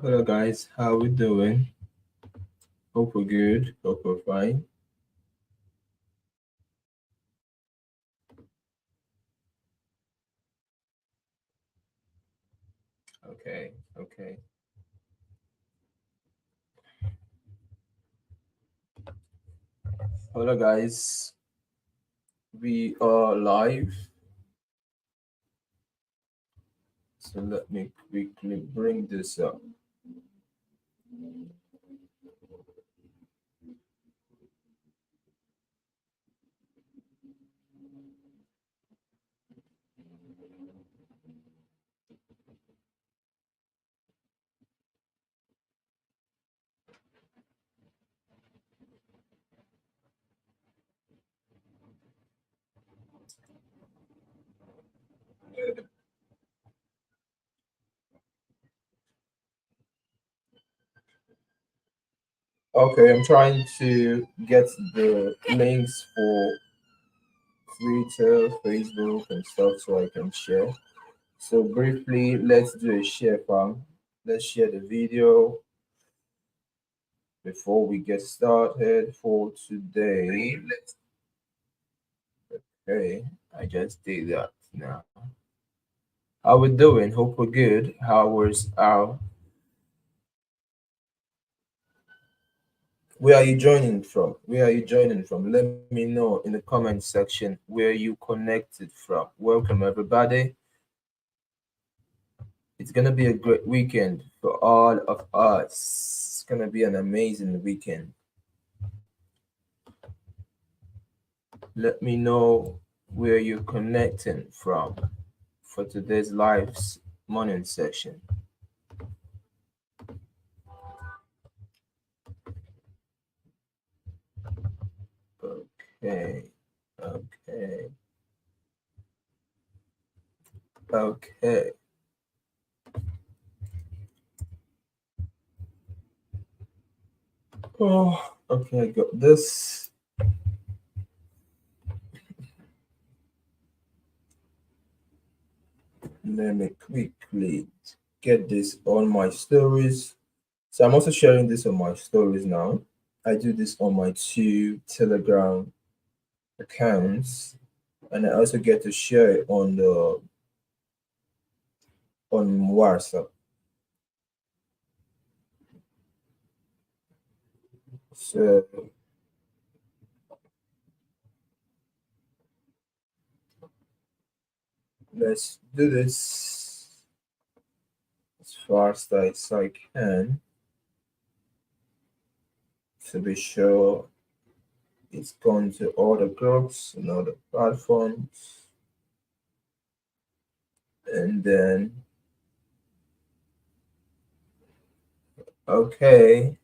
Hello guys, how we doing? Hope we're good. Hope we're fine. Okay, okay. Hello guys, we are live. So let me quickly bring this up. Okay, I'm trying to get the links for Twitter, Facebook, and stuff so I can share. So briefly, let's do a share, fam. Let's share the video before we get started for today. Okay, I just did that now. How we doing? Hope we're good. How was our? Where are you joining from? Where are you joining from? Let me know in the comment section where you connected from. Welcome everybody. It's gonna be a great weekend for all of us. It's gonna be an amazing weekend. Let me know where you're connecting from for today's live's morning session. Okay, okay, okay. Oh, okay, I got this. Let me quickly get this on my stories. So I'm also sharing this on my stories now. I do this on my two Telegram accounts, and I also get to share it on WhatsApp. So let's do this as fast as I can to be sure it's gone to all the groups and all the platforms, and then okay.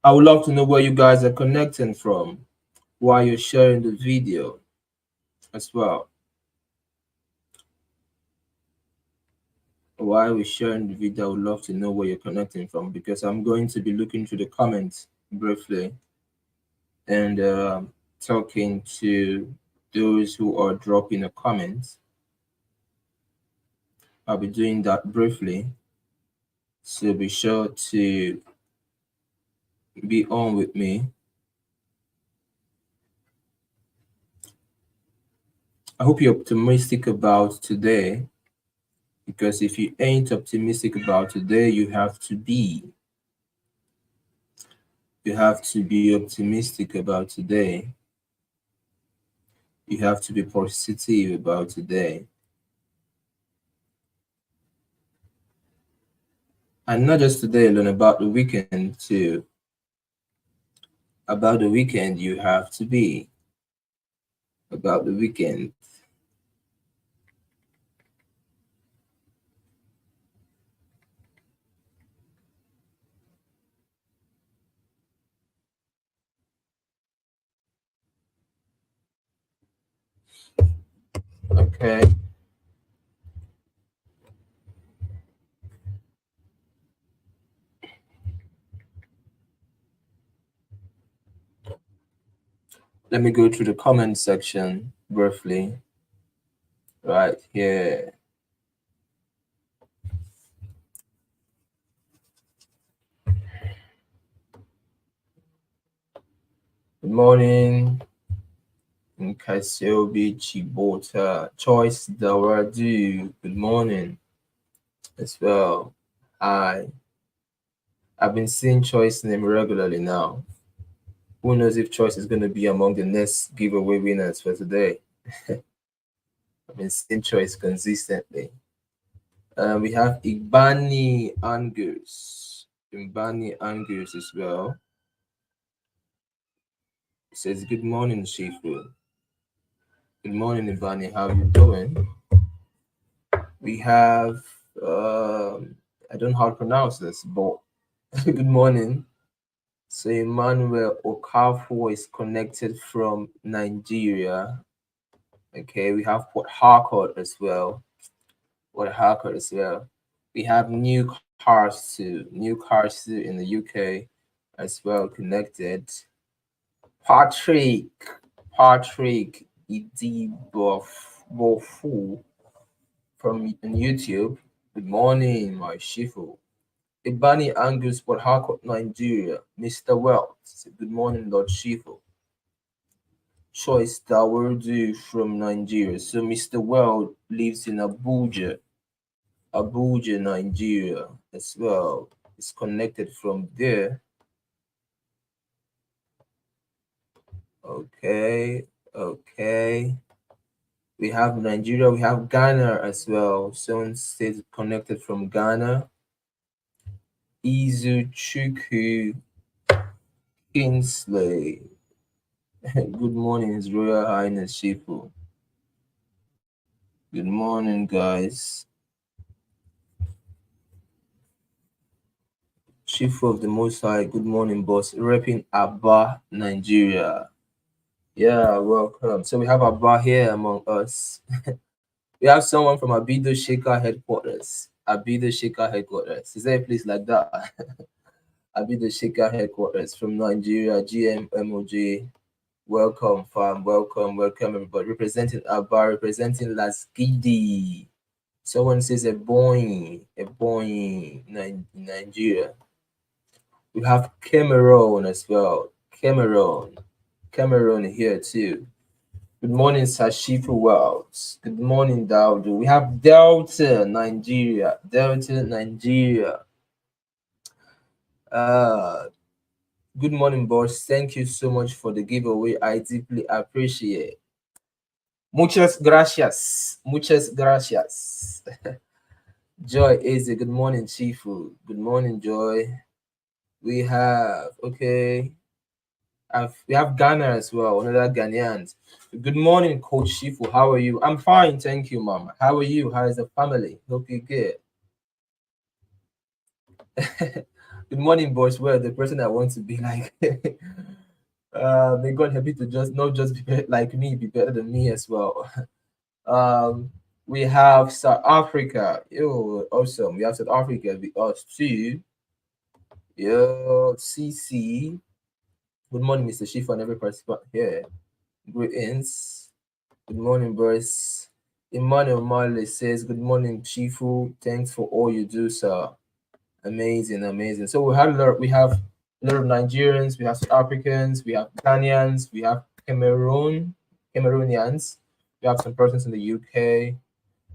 I would love to know where you guys are connecting from while you're sharing the video as well. While we're sharing the video, I would love to know where you're connecting from because I'm going to be looking through the comments briefly and talking to those who are dropping a comment. I'll be doing that briefly. So be sure to be on with me. I hope you're optimistic about today because if you ain't optimistic about today, you have to be. You have to be optimistic about today. You have to be positive about today. And not just today alone, about the weekend too. About the weekend, you have to be. About the weekend. Okay. Let me go through the comment section briefly. Right here. morning, Nkasiobi Chibota. Choice Dawadu. Good morning as well. Hi. I've been seeing Choice name regularly now. Who knows if Choice is going to be among the next giveaway winners for today? I've been seeing Choice consistently. We have Igbani Angus. Igbani Angus as well. It says, good morning, Shifu. Good morning, Igbani. How you doing? We have, I don't know how to pronounce this, but good morning. So Emmanuel Okafor is connected from Nigeria. Okay, we have Port Harcourt as well. Port Harcourt as well. We have New Cars too in the UK as well connected. Patrick Idibofu from YouTube. Good morning, my Shifu. Ibani Angus, Port Harcourt, Nigeria. Mr. Wells. Good morning, Lord Shifu. Choice Dawodu from Nigeria. So Mr. Well lives in Abuja, Nigeria as well. It's connected from there. Okay. We have Nigeria, we have Ghana as well. Someone says connected from Ghana. Izuchuku Kingsley. Good morning, His Royal Highness Shifu. Good morning, guys. Chief of the Most High, good morning, boss. Repping Abba, Nigeria. Yeah, welcome. So we have Abba here among us. We have someone from Abido Shaker headquarters. Abido Shaker headquarters. Is there a place like that? Abido Shaker headquarters from Nigeria, GMMOJ. Welcome, fam. Welcome, everybody. Representing Abba, representing Lasgidi. Someone says a Boeing, Nigeria. We have Cameroon as well. Cameroon here too. Good morning, Sashifu Wells. Good morning, Daudu. We have Delta, Nigeria. Uh, good morning, boss. Thank you so much for the giveaway. I deeply appreciate. Muchas gracias. Joy is a good morning, Chifu. Good morning, Joy. We have we have Ghana as well, another Ghanaians. Good morning, Coach Shifu. How are you? I'm fine, thank you, Mama. How are you? How is the family? Hope you're good. Good morning, boys. Well, the person I want to be like. May God help you to just be like me, be better than me as well. We have South Africa. Yo, awesome. We have South Africa with us too. Yo, CC. Good morning, Mr. Shifu, and every participant here. Greetings. Good morning, boys. Emmanuel Marley says, good morning, Chifu. Thanks for all you do, sir. Amazing. So we have a lot of Nigerians, we have South Africans, we have Ghanaians, we have Cameroonians, we have some persons in the UK.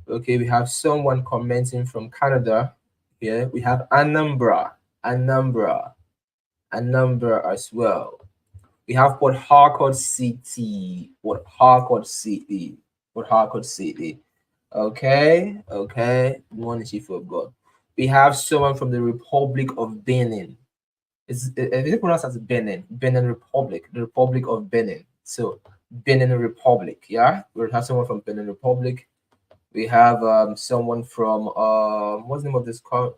Okay, we have someone commenting from Canada here. We have Anambra as well. We have Port Harcourt City. Okay. Good morning, Chief of God. We have someone from the Republic of Benin. Is it pronounced as Benin? Benin Republic, the Republic of Benin. So Benin Republic, yeah. We have someone from Benin Republic. We have someone from what's the name of this car?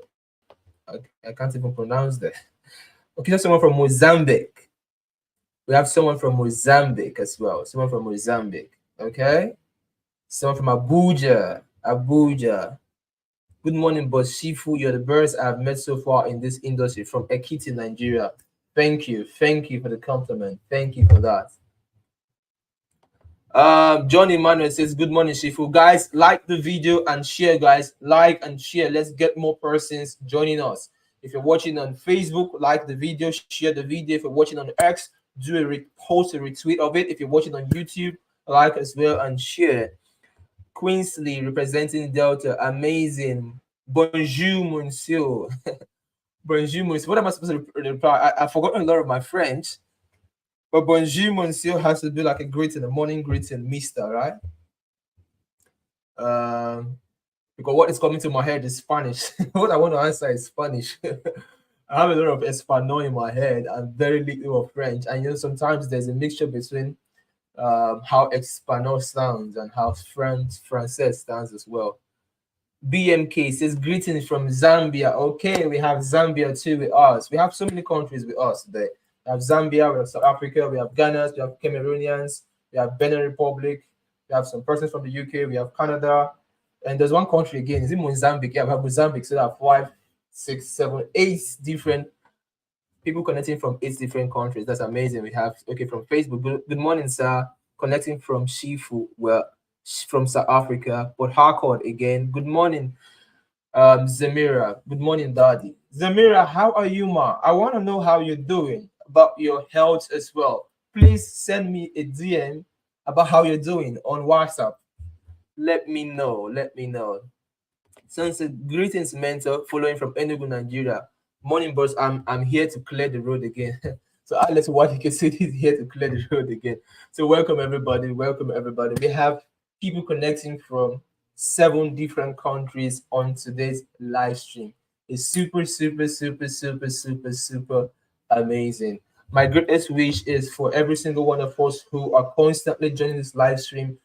I can't even pronounce that. Okay, there's someone from Mozambique. We have someone from Mozambique as well. Someone from Mozambique. Okay. Someone from Abuja. Good morning, boss Shifu. You're the best I've met so far in this industry from Ekiti, Nigeria. Thank you for the compliment. Thank you for that. John Emmanuel says, good morning, Shifu. Guys, like the video and share, guys. Like and share. Let's get more persons joining us. If you're watching on Facebook, like the video, share the video. If you're watching on X, do post a retweet of it. If you're watching on YouTube, like as well and share. Queensley representing Delta, amazing. Bonjour, monsieur. Bonjour, monsieur. What am I supposed to reply? I've forgotten a lot of my French, but bonjour, monsieur has to be like a greeting, a morning greeting, mister, right? Um, because what is coming to my head is Spanish. What I want to answer is Spanish. I have a lot of Espanol in my head and very little of French. And sometimes there's a mixture between how Espanol sounds and how Francais sounds as well. BMK says greetings from Zambia. Okay, we have Zambia too with us. We have so many countries with us today. We have Zambia, we have South Africa, we have Ghana, we have Cameroonians, we have Benin Republic, we have some persons from the UK, we have Canada, and there's one country again. Is it Mozambique? Yeah, we have Mozambique. So there are 5, 6, 7, 8 different people connecting from 8 different countries. That's amazing. We have from Facebook. Good morning, sir. Connecting from Shifu, well, from South Africa. But Harcourt again. Good morning, Zamira. Good morning, Daddy. Zamira, how are you, ma? I want to know how you're doing, about your health as well. Please send me a DM about how you're doing on WhatsApp. Let me know. Let me know. Sunset, greetings, mentor, following from Enugu, Nigeria. Morning, boss. I'm here to clear the road again. So Alex Wadike said he's here to clear the road again. So welcome everybody. Welcome everybody. We have people connecting from 7 different countries on today's live stream. It's super, super, super, super, super, super amazing. My greatest wish is for every single one of us who are constantly joining this live stream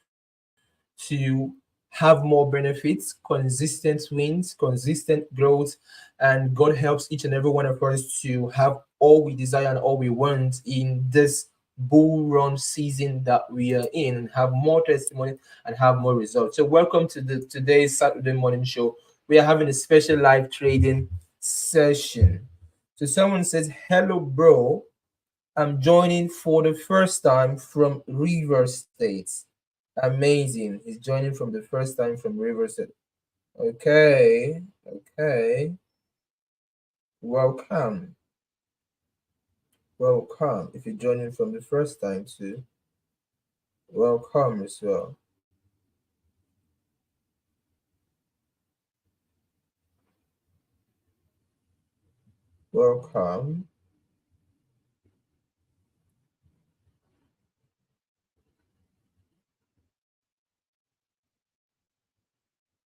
to have more benefits, consistent wins, consistent growth, and God helps each and every one of us to have all we desire and all we want in this bull run season that we are in, and have more testimony and have more results. So welcome to the today's Saturday morning show. We are having a special live trading session. So someone says, hello, bro. I'm joining for the first time from River State. Amazing. He's joining from the first time from River State. Okay. Okay. Welcome. Welcome. If you're joining from the first time too, welcome as well. Welcome.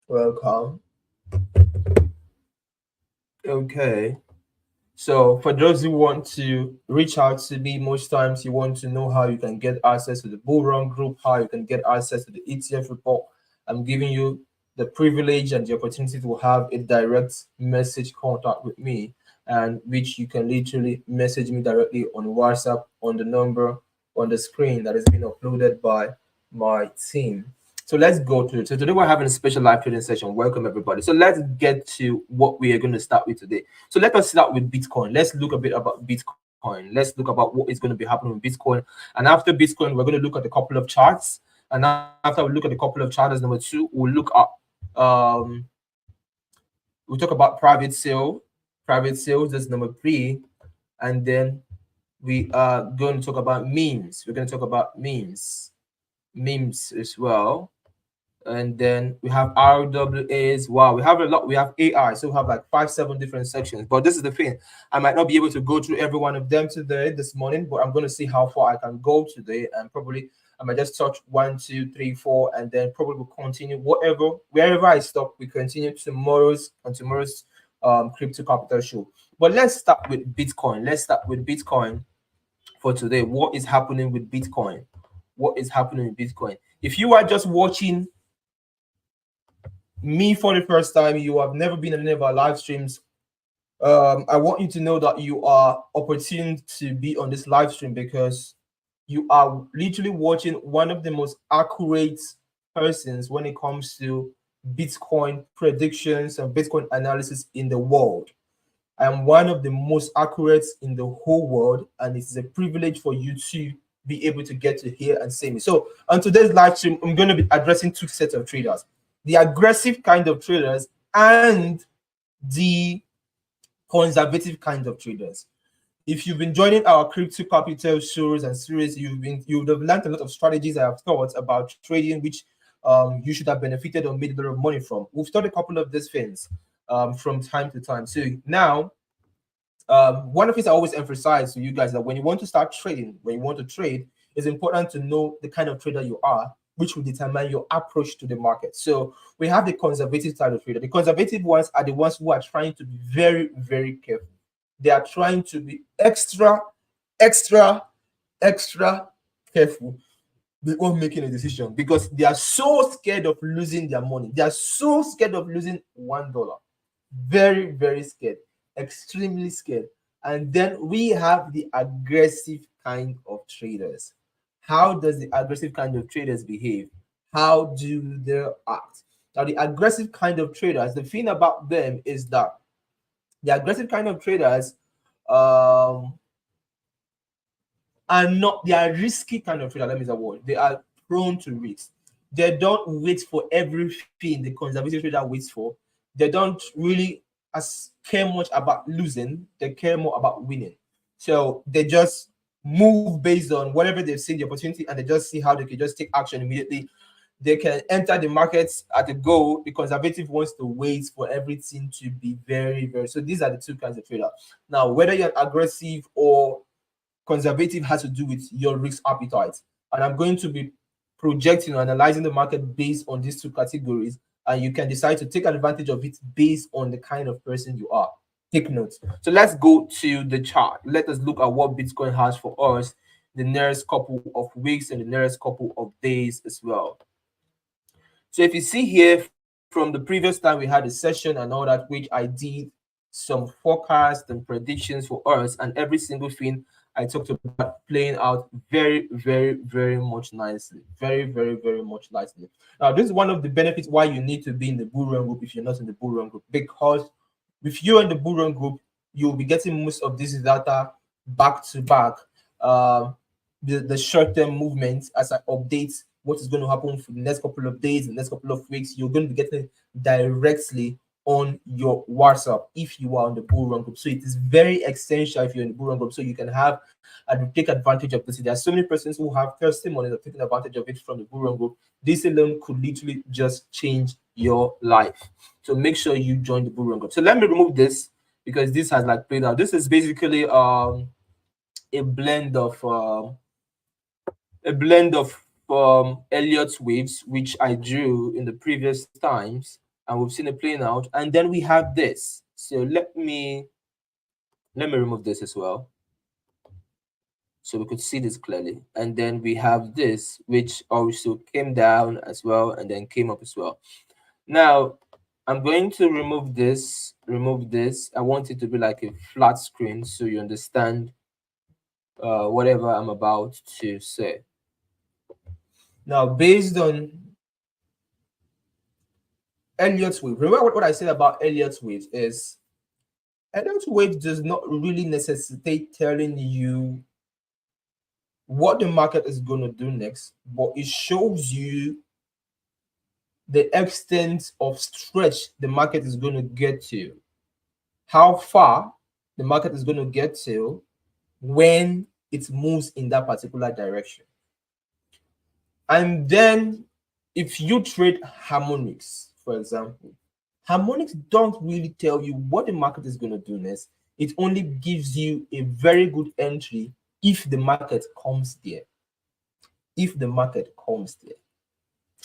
Welcome. Okay. So for those who want to reach out to me, most times you want to know how you can get access to the Buurun group, how you can get access to the ETF report. I'm giving you the privilege and the opportunity to have a direct message contact with me, and which you can literally message me directly on WhatsApp on the number on the screen that has been uploaded by my team. So let's go through it. So today we're having a special live trading session. Welcome everybody. So let's get to what we are going to start with today. So let us start with Bitcoin. Let's look a bit about Bitcoin. Let's look about what is going to be happening with Bitcoin. And after Bitcoin, we're going to look at a couple of charts. And after we look at a couple of charts, number 2, we'll look at we'll talk about private sales. That's number 3. And then we are going to talk about memes. We're going to talk about memes as well. And then we have RWAs. Wow, we have a lot. We have AI, so we have like 5, 7 different sections. But this is the thing, I might not be able to go through every one of them today, this morning, but I'm going to see how far I can go today, and probably I might just touch 1, 2, 3, 4, and then probably we'll continue wherever I stop. We continue tomorrow's crypto capital show. But let's start with Bitcoin. Let's start with Bitcoin for today. What is happening with Bitcoin? What is happening with Bitcoin? If you are just watching me for the first time, you have never been in any of our live streams, I want you to know that you are opportune to be on this live stream, because you are literally watching one of the most accurate persons when it comes to Bitcoin predictions and Bitcoin analysis in the world. I am one of the most accurate in the whole world, and it's a privilege for you to be able to get to hear and see me. So on today's live stream, I'm going to be addressing 2 sets of traders: the aggressive kind of traders and the conservative kind of traders. If you've been joining our crypto capital shows and series, you would have learned a lot of strategies I have thought about trading, which you should have benefited or made a lot of money from. We've taught a couple of these things from time to time. So now, one of the things I always emphasize to you guys that when you want to start trading, when you want to trade, it's important to know the kind of trader you are, which will determine your approach to the market. So we have the conservative side of trader. The conservative ones are the ones who are trying to be very, very careful. They are trying to be extra, extra, extra careful before making a decision because they are so scared of losing their money. They are so scared of losing $1. Very, very scared, extremely scared. And then we have the aggressive kind of traders. How does the aggressive kind of traders behave? How do they act? Now, the aggressive kind of traders, the thing about them is that the aggressive kind of traders um, are not, they are risky kind of trader. Let me use that word. They are prone to risk. They don't wait for everything the conservative trader waits for. They don't really care much about losing, they care more about winning. So they just move based on whatever they've seen the opportunity and they just see how they can just take action immediately. They can enter the markets at the goal. The conservative wants to wait for everything to be very, very. So these are the two kinds of trader. Now, whether you're aggressive or conservative has to do with your risk appetite. And I'm going to be projecting or analyzing the market based on these two categories. And you can decide to take advantage of it based on the kind of person you are. Take notes. So let's go to the chart. Let us look at what Bitcoin has for us the nearest couple of weeks and the nearest couple of days as well. So if you see here from the previous time we had a session and all that, which I did some forecasts and predictions for us, and every single thing I talked about playing out very, very, very much nicely. Very, very, very much nicely. Now, this is one of the benefits why you need to be in the Buurun group if you're not in the Buurun group, because if you're in the Buurun group, you'll be getting most of this data back to back. The short-term movements as I update what is going to happen for the next couple of days, the next couple of weeks, you're going to be getting directly on your WhatsApp if you are on the Buurun group. So it is very essential if you're in the Buurun group, so you can have and take advantage of this. There are so many persons who have testimonies of taking advantage of it from the Buurun group. This alone could literally just change your life. So make sure you join the Buurun group. So let me remove this because this has like played out. This is basically a blend of Elliot's waves, which I drew in the previous times, and we've seen it playing out. And then we have this. So let me remove this as well, so we could see this clearly. And then we have this, which also came down as well, and then came up as well. Now I'm going to remove this. I want it to be like a flat screen so you understand whatever I'm about to say. Now, based on Elliot's wave, remember what I said about Elliot's wave is Elliot's wave does not really necessitate telling you what the market is going to do next, but it shows you the extent of stretch the market is going to get to, how far the market is going to get to when it moves in that particular direction. And then if you trade harmonics, for example, harmonics don't really tell you what the market is going to do next. It only gives you a very good entry if the market comes there. If the market comes there.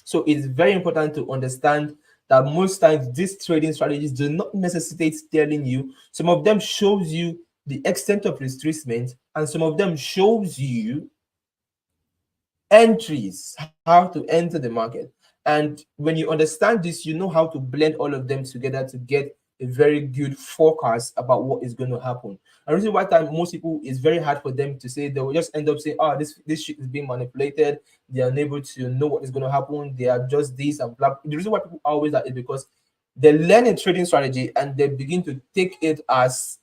So it's very important to understand that most times these trading strategies do not necessitate telling you. Some of them shows you the extent of retracement, and some of them shows you entries, how to enter the market. And when you understand this, you know how to blend all of them together to get a very good forecast about what is going to happen. And the reason why time most people it's very hard for them to say, they will just end up saying, oh, this shit is being manipulated. They are unable to know what is going to happen. They are just this and blah. The reason why people always that is because they learn a trading strategy and they begin to take it as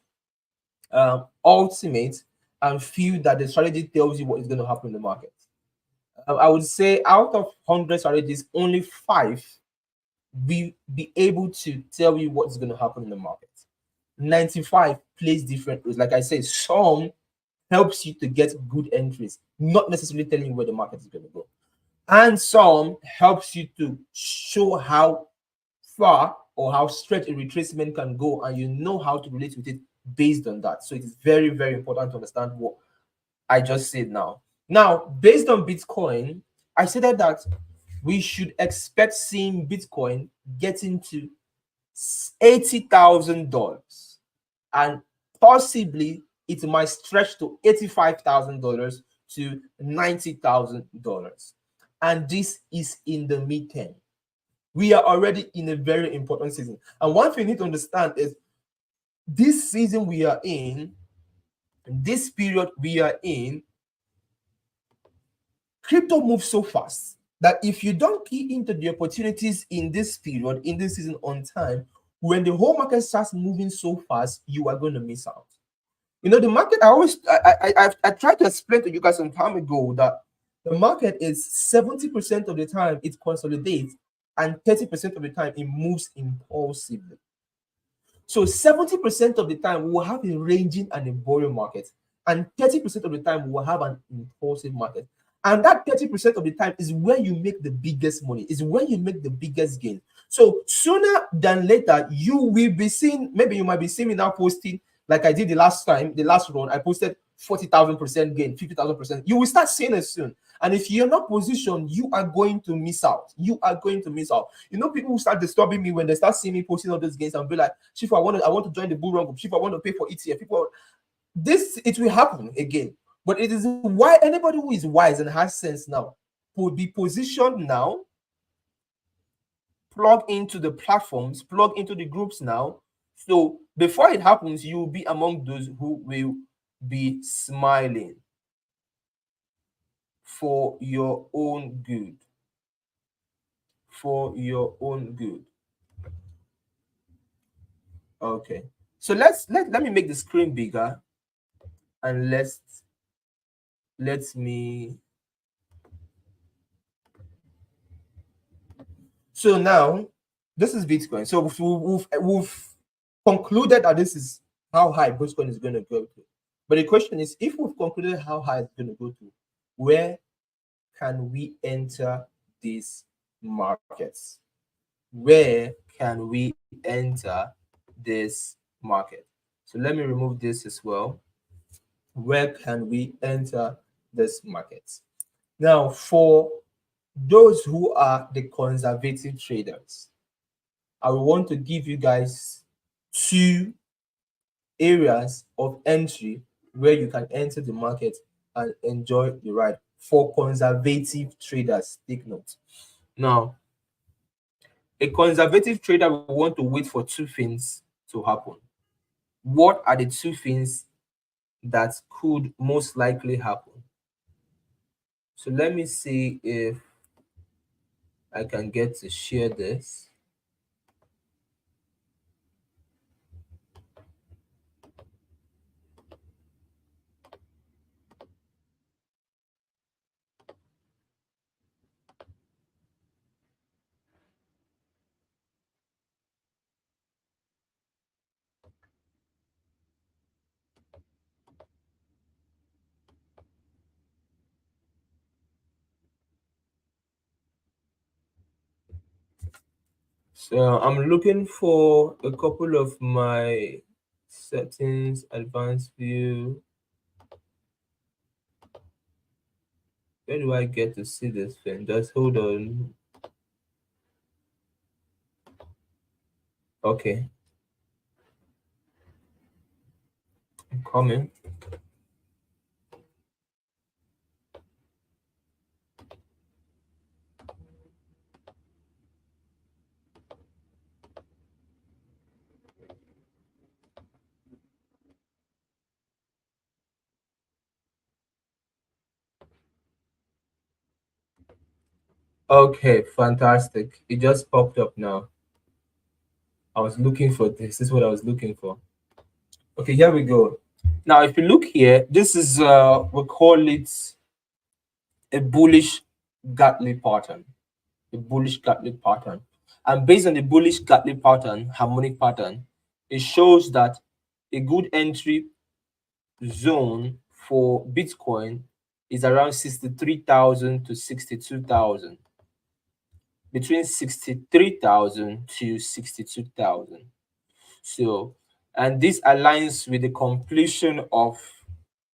ultimate and feel that the strategy tells you what is going to happen in the market. I would say out of 100 strategies, only 5 will be able to tell you what's going to happen in the market. 95 plays different roles. Like I said, some helps you to get good entries, not necessarily telling you where the market is going to go. And some helps you to show how far or how straight a retracement can go, and you know how to relate with it based on that. So it is very, very important to understand what I just said now. Now, based on Bitcoin, I said that we should expect seeing Bitcoin getting to $80,000, and possibly it might stretch to $85,000 to $90,000. And this is in the midterm. We are already in a very important season. And one thing you need to understand is this season we are in, this period we are in, crypto moves so fast that if you don't key into the opportunities in this period, in this season on time, when the whole market starts moving so fast, you are going to miss out. You know, the market, I tried to explain to you guys some time ago that the market is 70% of the time it consolidates, and 30% of the time it moves impulsively. So 70% of the time we will have a ranging and a buoyant market, and 30% of the time we will have an impulsive market. And that 30% of the time is where you make the biggest money, is where you make the biggest gain. So sooner than later, you will be seeing, maybe you might be seeing me now posting, like I did the last time, the last run, I posted 40,000% gain, 50,000%. You will start seeing it soon. And if you're not positioned, you are going to miss out. You are going to miss out. You know, people will start disturbing me when they start seeing me posting all those gains and be like, Chief, I want to join the Buurun group. Chief, I want to pay for ETF. People, this, it will happen again. But it is why anybody who is wise and has sense now would be positioned now, plug into the platforms, plug into the groups now. So before it happens, you will be among those who will be smiling for your own good. For your own good. Okay. So let me make the screen bigger, and let me. So now this is Bitcoin. So we've concluded that this is how high Bitcoin is going to go to. But the question is, if we've concluded how high it's going to go to, where can we enter these markets? Where can we enter this market? So let me remove this as well. Where can we enter this market? Now, for those who are the conservative traders, I want to give you guys two areas of entry where you can enter the market and enjoy the ride. For conservative traders, take note. Now, a conservative trader will want to wait for two things to happen. What are the two things that could most likely happen? So let me see if I can get to share this. So I'm looking for a couple of my settings, advanced view. Where do I get to see this thing? Just hold on. Okay, I'm coming. Okay, fantastic. It just popped up now. I was looking for this. This is what I was looking for. Okay, here we go. Now, if you look here, this is we call it a bullish Gartley pattern. A bullish Gartley pattern. And based on the bullish Gartley pattern, harmonic pattern, it shows that a good entry zone for Bitcoin is around 63,000 to 62,000, between 63,000 to 62,000. So, and this aligns with the completion of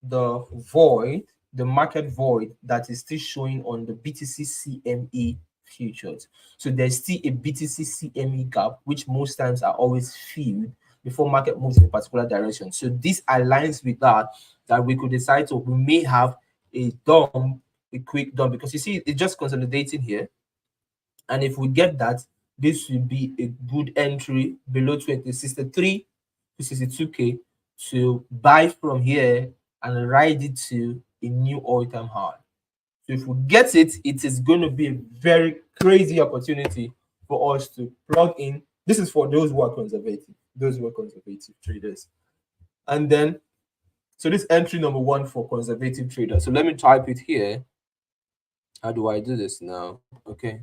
the void, the market void that is still showing on the BTC CME futures. So there's still a BTC CME gap, which most times are always filled before market moves in a particular direction. So this aligns with that we could decide to, we may have a dump, a quick dump, because you see it's just consolidating here. And if we get that, this will be a good entry below 2063 to 62K to buy from here and ride it to a new all-time high. So if we get it, it is going to be a very crazy opportunity for us to plug in. This is for those who are conservative, traders. And then, so this entry number one for conservative traders. So let me type it here. How do I do this now? Okay.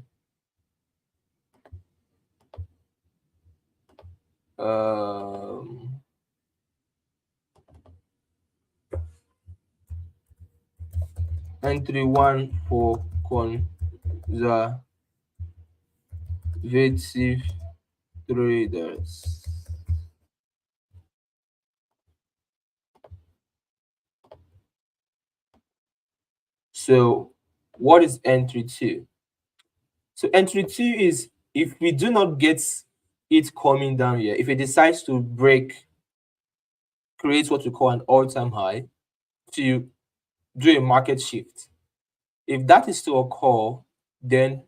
Entry one for conservative traders. So what is entry two? So entry two is if we do not get it coming down here, if it decides to break, create what we call an all-time high, to do a market shift. If that is to occur, then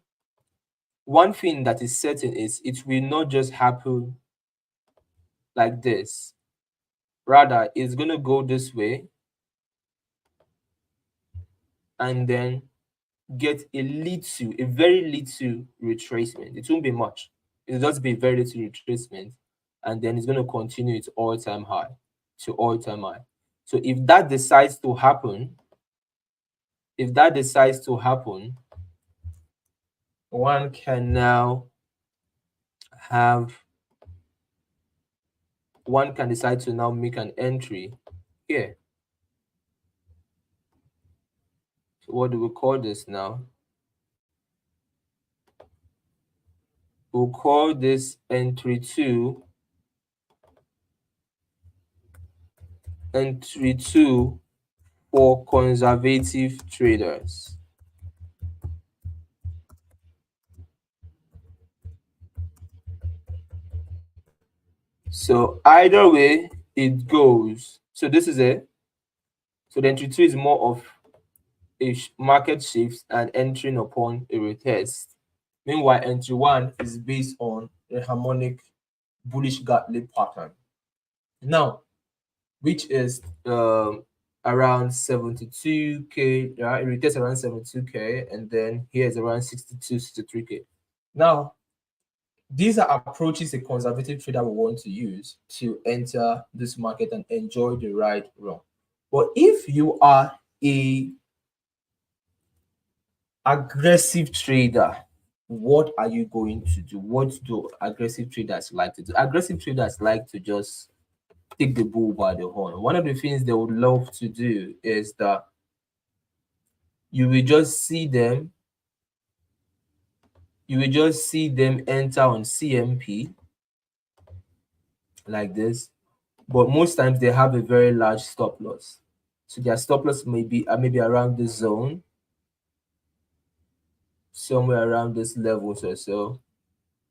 one thing that is certain is it will not just happen like this. Rather, it's going to go this way and then get a very little retracement. It won't be much. It'll just be very little retracement, and then it's going to continue its all-time high to all-time high. So if that decides to happen, one can now decide to now make an entry here. So what do we call this now? We'll call this entry two for conservative traders. So either way it goes. So this is it. So the entry two is more of a market shift and entering upon a retest. Meanwhile, entry one is based on a harmonic bullish gap-lip pattern. Now, which is around 72K, right? It retests around 72K, and then here is around 62, 63K. Now, these are approaches a conservative trader will want to use to enter this market and enjoy the ride run. But if you are a aggressive trader, what are you going to do? What do aggressive traders like to do? Aggressive traders like to just take the bull by the horn. One of the things they would love to do is that you will just see them enter on CMP like this, but most times they have a very large stop loss. So their stop loss may be maybe around this zone, somewhere around this levels or so,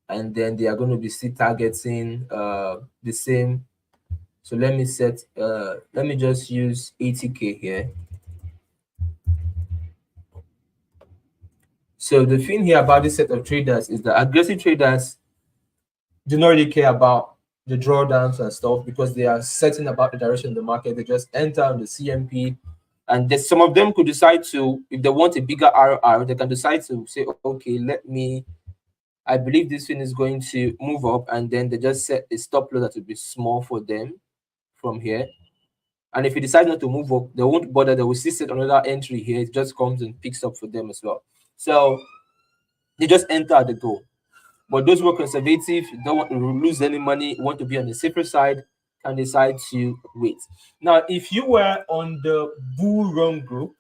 and then they are going to be still targeting the same. So let me just use 80K here. So the thing here about this set of traders is that aggressive traders do not really care about the drawdowns and stuff because they are certain about the direction of the market. They just enter on the CMP, and some of them could decide to, if they want a bigger RR, they can decide to say, okay, I believe this thing is going to move up, and then they just set a stop loss that will be small for them from here. And if it decides not to move up, they won't bother. They will still set another entry here. It just comes and picks up for them as well. So they just enter at the goal. But those who are conservative, don't want to lose any money, want to be on the safer side, and decide to wait. Now, if you were on the bull run group,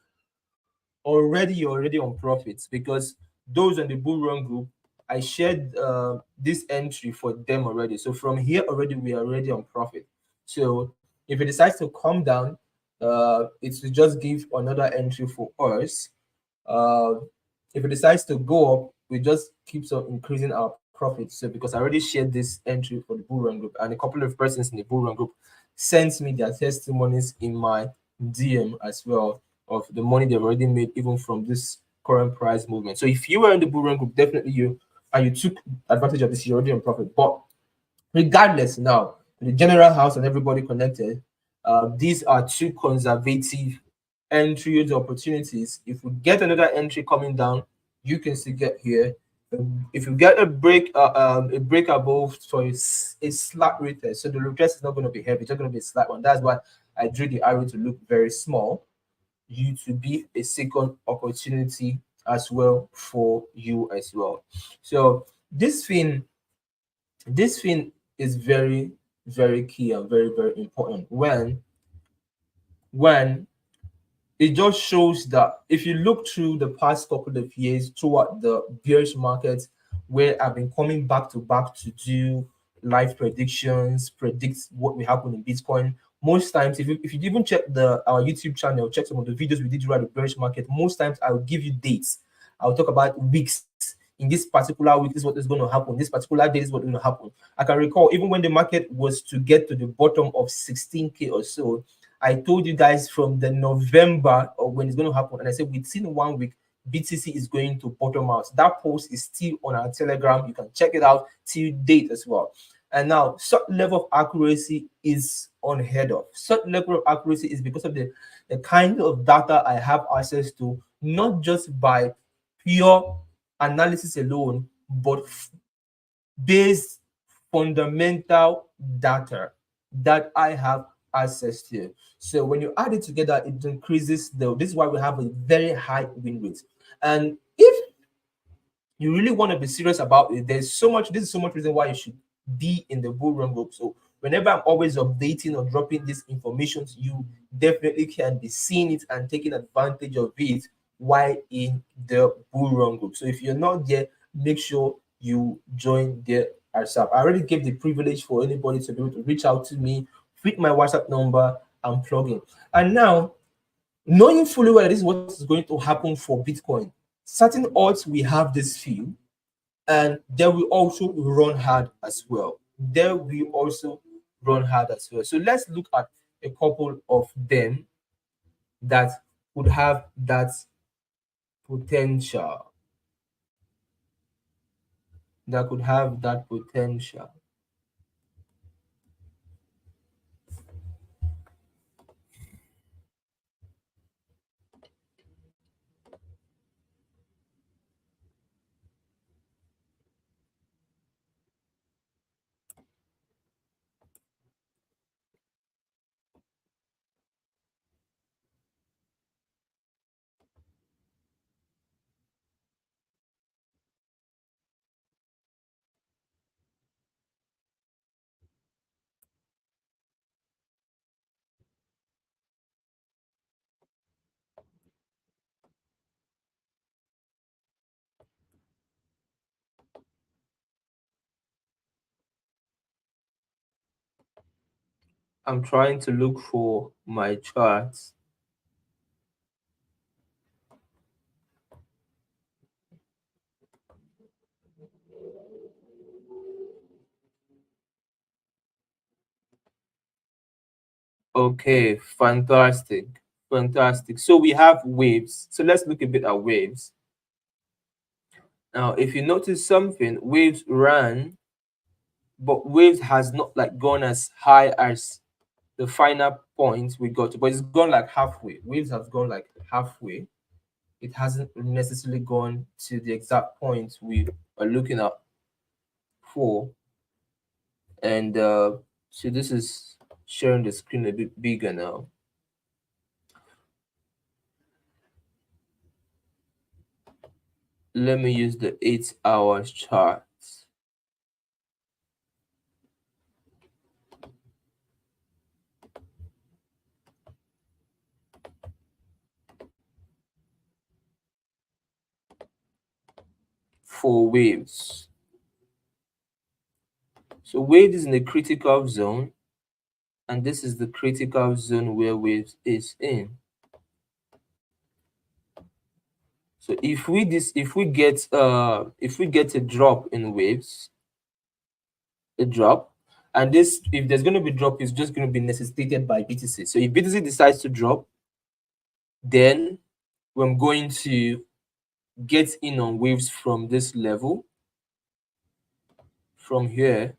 already you're already on profits, because those on the bull run group, I shared this entry for them already. So from here already, we are already on profit. So if it decides to come down, it will just give another entry for us. uh, if it decides to go up, we just keeps on increasing our profits. So because I already shared this entry for the bull run group, and a couple of persons in the bull run group sent me their testimonies in my DM as well, of the money they've already made even from this current price movement. So if you were in the bull run group, definitely you, and you took advantage of this, you're already on profit. But regardless, now the general house and everybody connected, these are two conservative entry opportunities. If we get another entry coming down, you can still get here. If you get a break above for a slight retest, so the retest is not going to be heavy, it's just going to be a slight one. That's why I drew the arrow to look very small, you to be a second opportunity as well for you as well. So this thing is very, very key and very, very important. When it just shows that if you look through the past couple of years throughout the bearish markets, where I've been coming back to do live predictions, predict what will happen in Bitcoin. Most times, if you even check our YouTube channel, check some of the videos we did throughout the bearish market, most times I will give you dates. I'll talk about weeks. In this particular week, this is what is going to happen. This particular day, this is what is going to happen. I can recall even when the market was to get to the bottom of 16K or so, I told you guys from the November or when it's going to happen, and I said within 1 week, BTC is going to bottom out. That post is still on our Telegram. You can check it out till date as well. And now, such level of accuracy is unheard of. Such level of accuracy is because of the kind of data I have access to, not just by pure analysis alone, but based fundamental data that I have access to. So when you add it together, it increases this is why we have a very high win rate. And if you really want to be serious about it, this is so much reason why you should be in the bull run group. So whenever I'm always updating or dropping this information to you, definitely can be seeing it and taking advantage of it while in the bull run group. So if you're not there, make sure you join there yourself. I already gave the privilege for anybody to be able to reach out to me with my WhatsApp number and plug in. And now, knowing fully well this is what is going to happen for Bitcoin, certain odds we have this few, and they will also run hard as well. They will also run hard as well. So let's look at a couple of them that would have that potential. That could have that potential. I'm trying to look for my charts. Okay, fantastic. Fantastic. So we have waves. So let's look a bit at waves. Now, if you notice something, waves ran, but waves has not like gone as high as the final point we got to, but it's gone like halfway. Waves have gone like halfway. It hasn't necessarily gone to the exact point we are looking at for. And so this is sharing the screen a bit bigger now. Let me use the 8 hours chart. for waves. So waves is in the critical zone, and this is the critical zone where waves is in. So if we get a drop in waves, a drop, and this, if there's going to be drop, it's just going to be necessitated by BTC. So if BTC decides to drop, then we're going to get in on waves from this level, from here.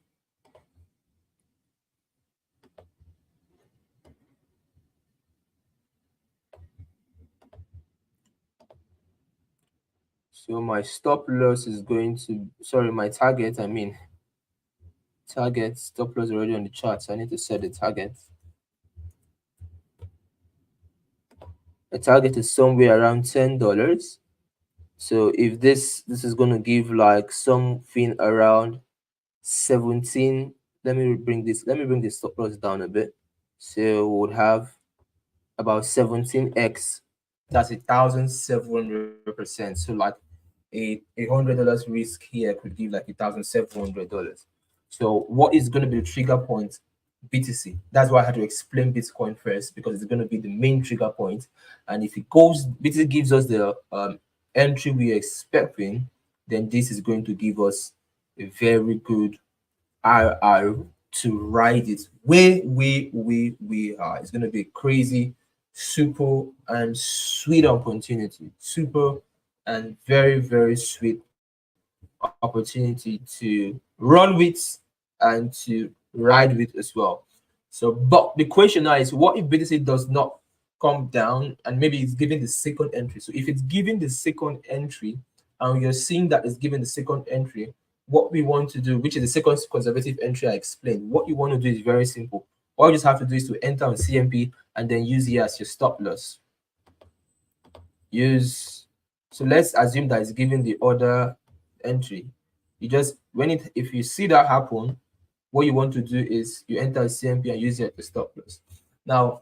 So my stop loss is going to, sorry, my target, I mean, target, stop loss already on the chart, so I need to set the target. The target is somewhere around $10. So if this is going to give like something around 17, let me bring the stop loss down a bit. So we would have about 17x. That's 1,700%. So like $100 risk here could give like $1,700. So what is going to be the trigger point? BTC. That's why I had to explain Bitcoin first, because it's going to be the main trigger point. And if it goes, BTC gives us the entry we're expecting, then this is going to give us a very good RR to ride it. We are. It's going to be a crazy, super and sweet opportunity. Super and very, very sweet opportunity to run with and to ride with as well. So, but the question now is, what if BTC does not come down and maybe it's giving the second entry? So, if it's giving the second entry and you're seeing that it's giving the second entry, what we want to do, which is the second conservative entry I explained, what you want to do is very simple. All you just have to do is to enter on CMP and then use it as your stop loss. Use, so let's assume that it's giving the order entry. You just, when it, if you see that happen, what you want to do is you enter CMP and use it at the stop loss. Now,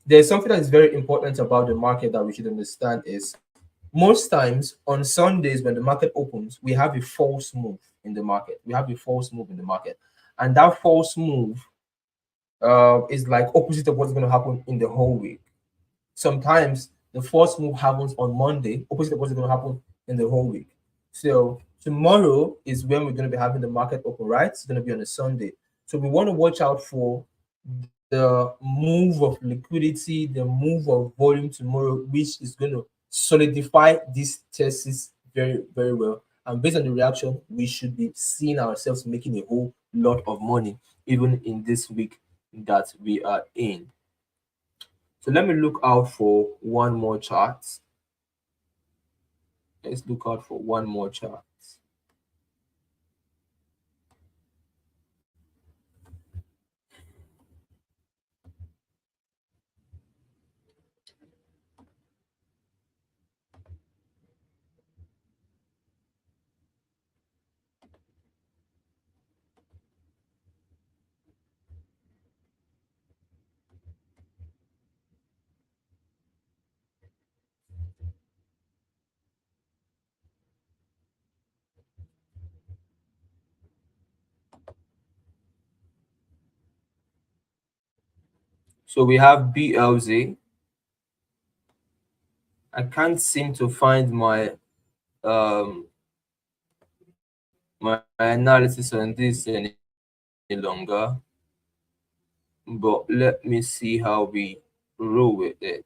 there's something that is very important about the market that we should understand is, most times on Sundays when the market opens, we have a false move in the market. We have a false move in the market, and that false move is like opposite of what's going to happen in the whole week. Sometimes the first move happens on Monday, opposite of what's going to happen in the whole week. So tomorrow is when we're going to be having the market open, right? It's going to be on a Sunday. So we want to watch out for the move of liquidity, the move of volume tomorrow, which is going to solidify this thesis very, very well. And based on the reaction, we should be seeing ourselves making a whole lot of money, even in this week that we are in. So let me look out for one more chart. Let's look out for one more chart. So we have BLZ. I can't seem to find um my analysis on this any longer, but let me see how we roll with it.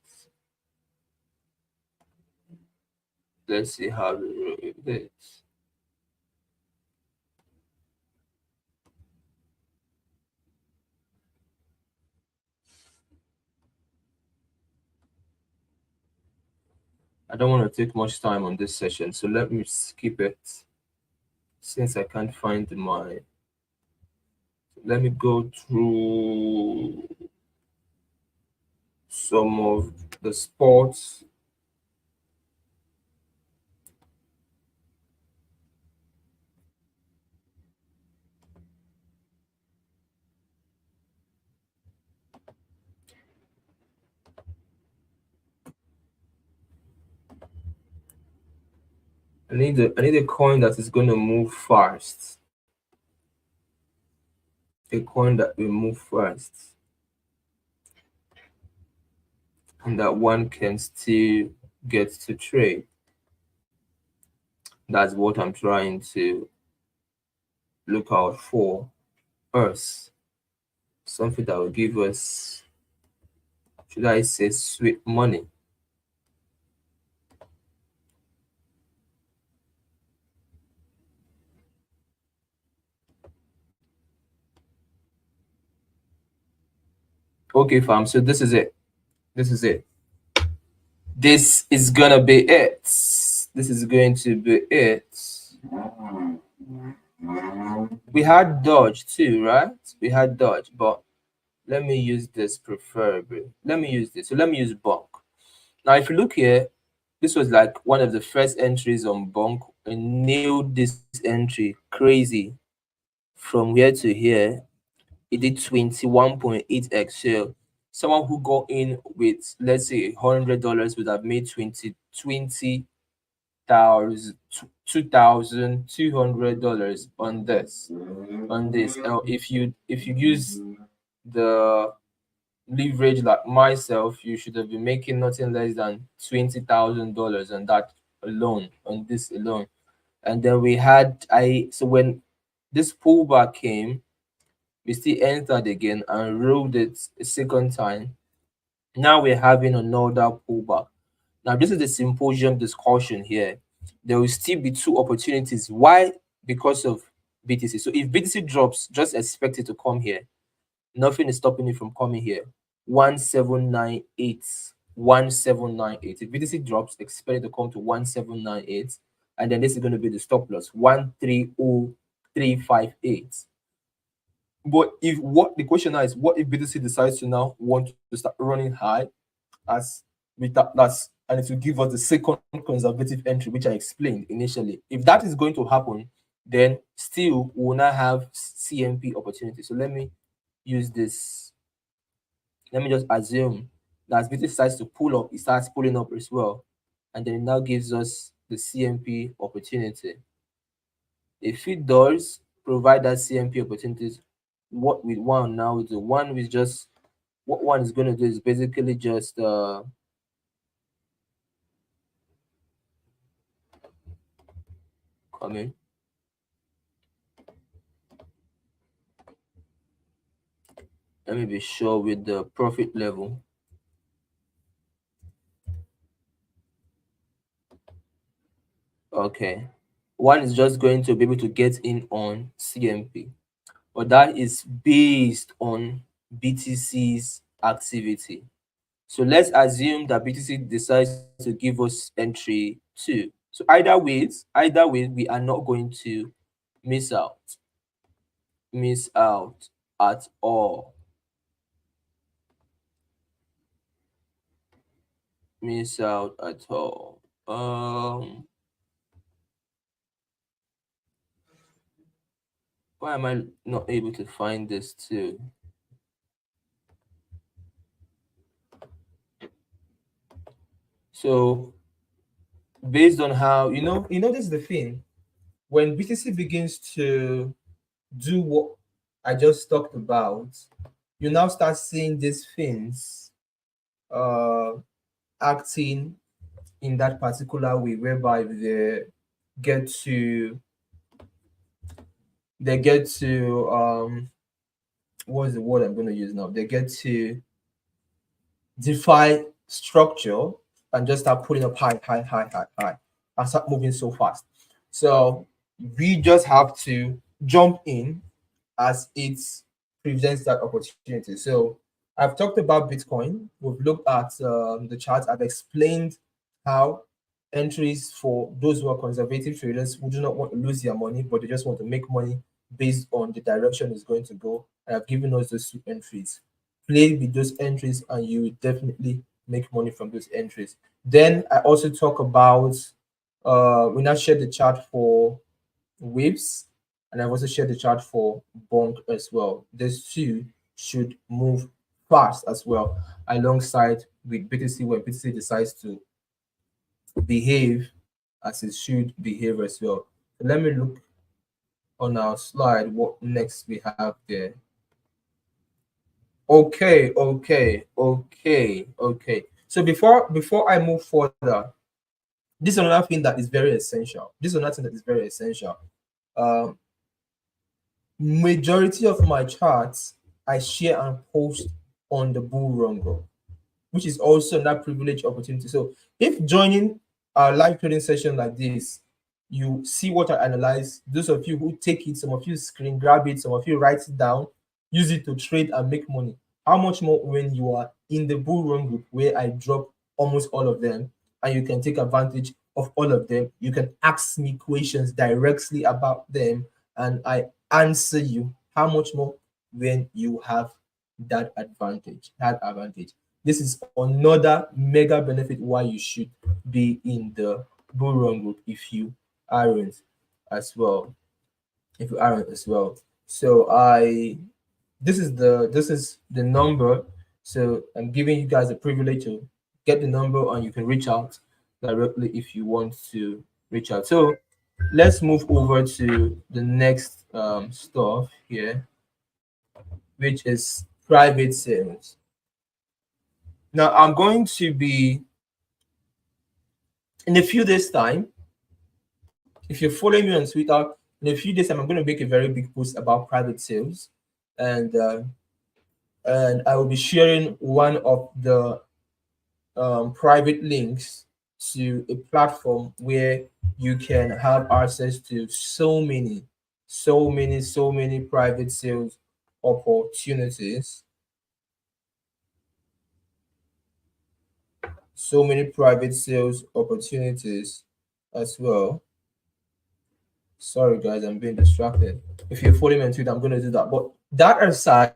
Let's see how we roll with it. I don't want to take much time on this session, so let me skip it since I can't find my. Let me go through some of the sports. I need a coin that is gonna move fast. A coin that will move fast and that one can still get to trade. That's what I'm trying to look out for us. Something that will give us, should I say, sweet money. Okay, fam. So this is it. This is it. This is gonna be it. This is going to be it. We had Dodge too, right? We had Dodge, but let me use this preferably. Let me use this. So let me use Bonk. Now, if you look here, this was like one of the first entries on Bonk. I nailed this entry crazy from here to here. It did 21.8x. So someone who got in with, let's say, $100 would have made 20,000, $2,200 on this. If you use the leverage like myself, you should have been making nothing less than $20,000 on that alone, on this alone. And then we had I so when this pullback came, we still entered again and rolled it a second time. Now we're having another pullback. Now this is the symposium discussion here. There will still be two opportunities. Why? Because of BTC. So if BTC drops, just expect it to come here. Nothing is stopping it from coming here. 1798. 1798. If BTC drops, expect it to come to 1798. And then this is going to be the stop loss. 130358. But if what the question now is, what if BTC decides to now want to start running high as with that's and it will give us the second conservative entry, which I explained initially. If that is going to happen, then still we will not have CMP opportunity. So let me use this. Let me just assume that as BTC starts to pull up, it starts pulling up as well. And then it now gives us the CMP opportunity. If it does provide that CMP opportunities, what we want now is the one with just what one is going to do is basically just come in. Let me be sure with the profit level. Okay. One is just going to be able to get in on CMP, but that is based on BTC's activity. So let's assume that BTC decides to give us entry 2. So either way, we are not going to miss out. Miss out at all. Miss out at all. Why am I not able to find this too? So based on how this is the thing. When BTC begins to do what I just talked about, you now start seeing these things uh acting in that particular way, whereby get to they get to what's the word I'm going to use now? They get to defy structure and just start putting up high, high, high, high, high, and start moving so fast. So we just have to jump in as it presents that opportunity. So I've talked about Bitcoin. We've looked at the chart. I've explained how entries for those who are conservative traders who do not want to lose their money, but they just want to make money based on the direction it's going to go. And I've given us those two entries. Play with those entries, and you will definitely make money from those entries. Then I also talk about we now share the chart for waves, and I've also shared the chart for Bonk as well. These two should move fast as well, alongside with BTC when BTC decides to behave as it should behave as well. Let me look on our slide what next we have there. Okay. So before I move further, this is another thing that is very essential. This is another thing that is very essential. Um, Majority of my charts I share and post on the Buurun group, which is also that privileged opportunity. So if joining a live trading session like this, you see what I analyze, those of you who take it, some of you screen grab it, some of you write it down, use it to trade and make money. How much more when you are in the bull run group where I drop almost all of them and you can take advantage of all of them. You can ask me questions directly about them and I answer you. How much more when you have that advantage? This is another mega benefit why you should be in the bull run group if you aren't as well. If you aren't as well. So this is the number. So I'm giving you guys the privilege to get the number and you can reach out directly if you want to reach out. So let's move over to the next stuff here, which is private sales. Now I'm going to be in a few days time. If you're following me on Twitter, in a few days time, I'm going to make a very big post about private sales, and I will be sharing one of the private links to a platform where you can have access to so many private sales opportunities. So many private sales opportunities as well. Sorry, guys, I'm being distracted. If you're following me on Twitter, I'm going to do that. But that aside,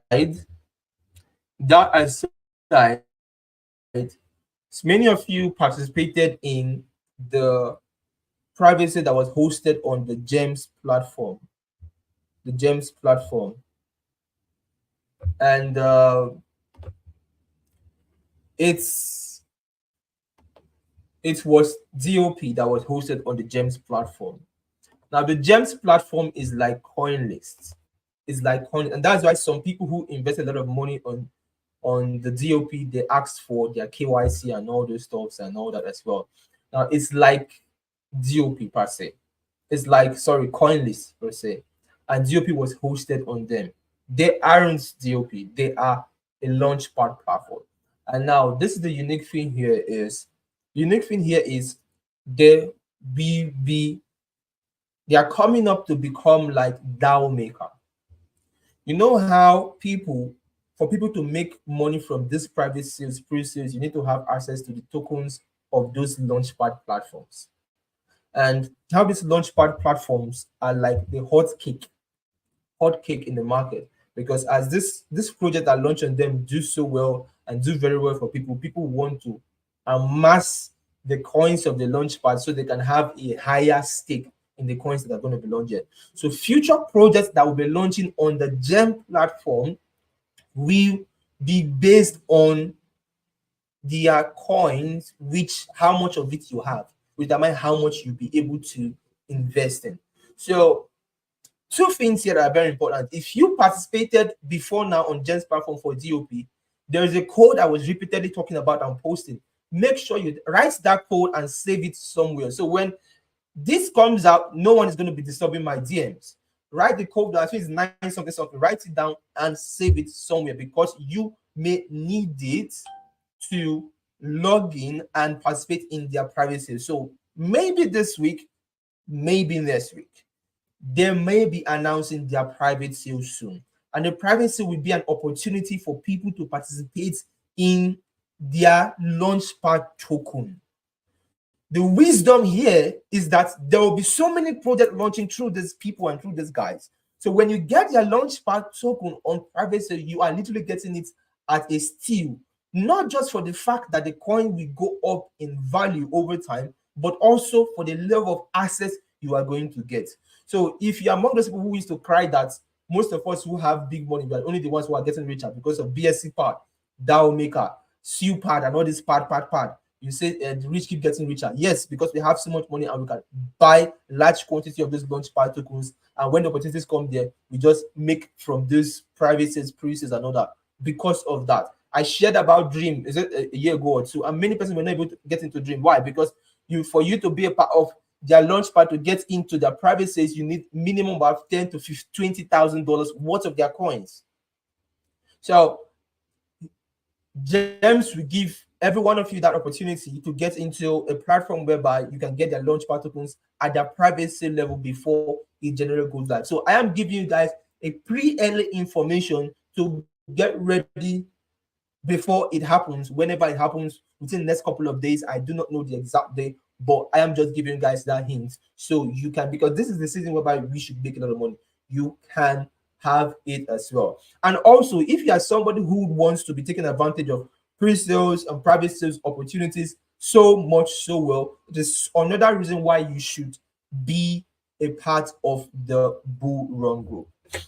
many of you participated in the private sale that was hosted on the Gems platform. The Gems platform. And it was DOP that was hosted on the Gems platform. Now, the Gems platform is like CoinList. It's like Coin, and that's why some people who invest a lot of money on the DOP, they asked for their KYC and all those stuffs and all that as well. Now, it's like DOP per se. It's like, sorry, CoinList per se. And DOP was hosted on them. They aren't DOP. They are a Launchpad platform. And now, this is the unique thing here is, they be they are coming up to become like DAO maker. You know how for people to make money from this private sales, pre-sales, you need to have access to the tokens of those Launchpad platforms. And how these Launchpad platforms are like the hot cake in the market. Because as this project that launch on them do so well and do very well for people want to amass the coins of the Launchpad so they can have a higher stake in the coins that are going to be launched. So future projects that will be launching on the Gem platform will be based on their coins, which how much of it you have, will determine how much you'll be able to invest in. So two things here that are very important. If you participated before now on Gem's platform for DOP, there is a code I was repeatedly talking about and posting. Make sure you write that code and save it somewhere. So when this comes out, no one is going to be disturbing my DMs. Write the code that I think is 9 something something. Write it down and save it somewhere because you may need it to log in and participate in their private sale. So maybe this week, maybe next week, they may be announcing their private sale soon. And the private sale will be an opportunity for people to participate in their Launchpad token. The wisdom here is that there will be so many projects launching through these people and through these guys. So when you get your Launchpad token on private sale, you are literally getting it at a steal, not just for the fact that the coin will go up in value over time, but also for the level of access you are going to get. So if you're among those people who used to cry that most of us who have big money, we are only the ones who are getting richer because of BSC pad, DAO maker, SU pad, and all this pad. You say the rich keep getting richer. Yes, because we have so much money and we can buy large quantity of those Launchpad tokens. And when the opportunities come there, we just make from those private sales, pre-sales, and all that. Because of that, I shared about Dream. Is it a year ago or two? And many persons were not able to get into Dream. Why? Because for you to be a part of their Launchpad, to get into their private sales, you need minimum about $10,000 to $20,000 worth of their coins. So Gems will give every one of you that opportunity to get into a platform whereby you can get their Launchpad tokens at their private sale level before it generally goes live. So I am giving you guys a pre-early information to get ready before it happens, whenever it happens within the next couple of days. I do not know the exact day, but I am just giving you guys that hint so you can, because this is the season whereby we should make a lot of money. You can have it as well. And also, if you are somebody who wants to be taking advantage of pre-sales and private sales opportunities so much so well, there's another reason why you should be a part of the Buurun group.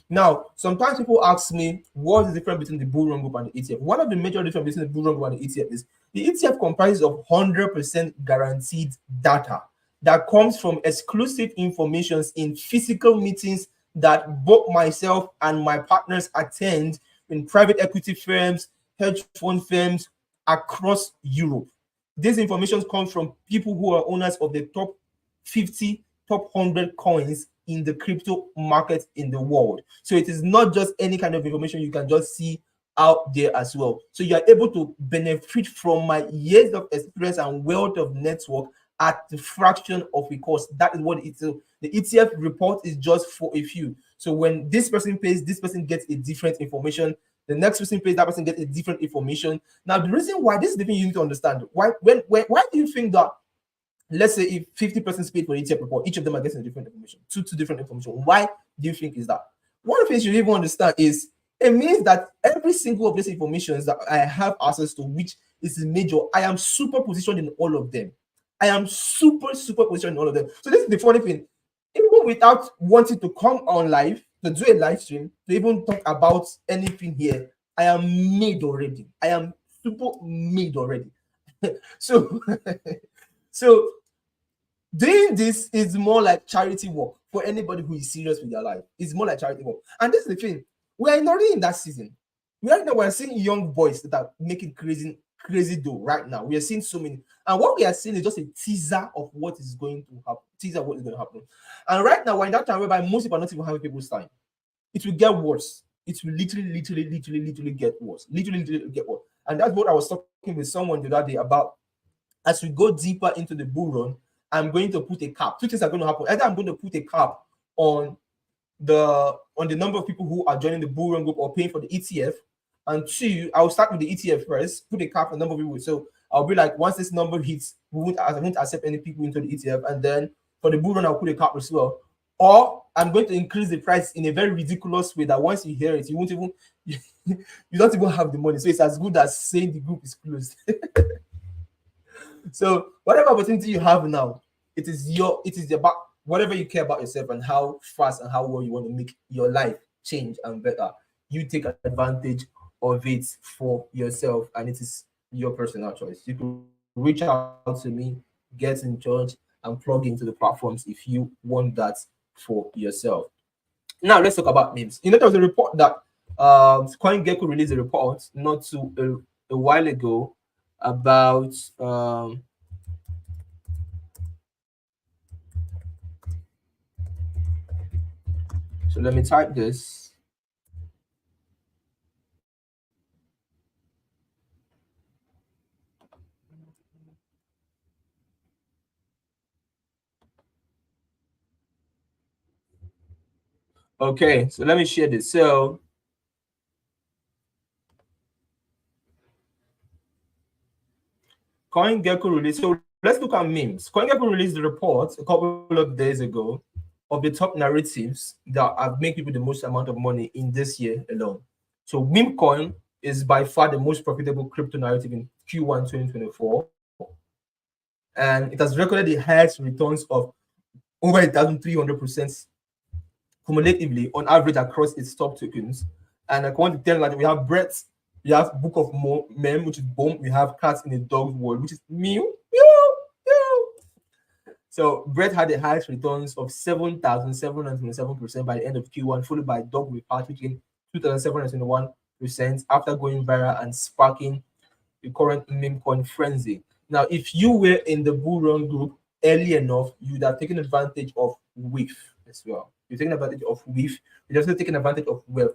Now, sometimes people ask me, what's the difference between the Buurun group and the ETF? One of the major differences between the Buurun group and the ETF is the ETF comprises of 100% guaranteed data that comes from exclusive informations in physical meetings that both myself and my partners attend in private equity firms, hedge fund firms across Europe. This information comes from people who are owners of the top 50, top 100 coins in the crypto market in the world. So it is not just any kind of information you can just see out there as well. So you are able to benefit from my years of experience and wealth of network at the fraction of a cost. That is what it is. The ETF report is just for a few. So when this person pays, this person gets a different information. The next person pays, that person gets a different information. Now, the reason why, this is the thing you need to understand. Why do you think that, let's say if 50% paid for the ETF report, each of them are getting different information, two different information? Why do you think is that? One of the things you even understand is it means that every single of these informations that I have access to, which is major, I am super positioned in all of them. I am super positioned in all of them. So this is the funny thing. Even without wanting to come on live, to do a live stream, to even talk about anything here, I am made already. I am super made already. So, so doing this is more like charity work for anybody who is serious with their life. It's more like charity work. And this is the thing. We are already in that season. Right now, we're seeing young boys that are making crazy dough right now. We are seeing so many. And what we are seeing is just a teaser of what is going to happen. Teaser of what is going to happen. And right now, we're in that time whereby most people are not even having people's time. It will get worse. It will literally get worse. Literally get worse. And that's what I was talking with someone the other day about. As we go deeper into the bull run, I'm going to put a cap. Two things are going to happen. Either I'm going to put a cap on the number of people who are joining the bull run group or paying for the ETF. And two, I'll start with the ETF first, put a cap on the number of people. So I'll be like, once this number hits, I won't accept any people into the ETF. And then for the bull run, I'll put a cap as well. Or I'm going to increase the price in a very ridiculous way that once you hear it, you won't even, you don't even have the money. So it's as good as saying the group is closed. So whatever opportunity you have now, it is about whatever you care about yourself and how fast and how well you want to make your life change and better. You take advantage of it for yourself, and it is your personal choice. You can reach out to me, get in touch, and plug into the platforms if you want that for yourself. Now let's talk about memes. You know, there was a report that CoinGecko released a report not too a while ago about so let me type this. Okay, so let me share this. So CoinGecko released. So let's look at memes. CoinGecko released the report a couple of days ago of the top narratives that have made people the most amount of money in this year alone. So meme coin is by far the most profitable crypto narrative in Q1 2024. And it has recorded the highest returns of over 1,300% cumulatively on average across its top tokens. And I want to tell you that we have breadth You have Book of Mem, which is Bonk. You have Cats in a Dog's World, which is Mew. Mew. Mew. So Bread had the highest returns of 7,727% by the end of Q1, followed by Dog with Heart, which gained 2,721% after going viral and sparking the current meme coin frenzy. Now, if you were in the bull run group early enough, you would have taken advantage of whiff as well. You're taking advantage of whiff. You're also taking advantage of where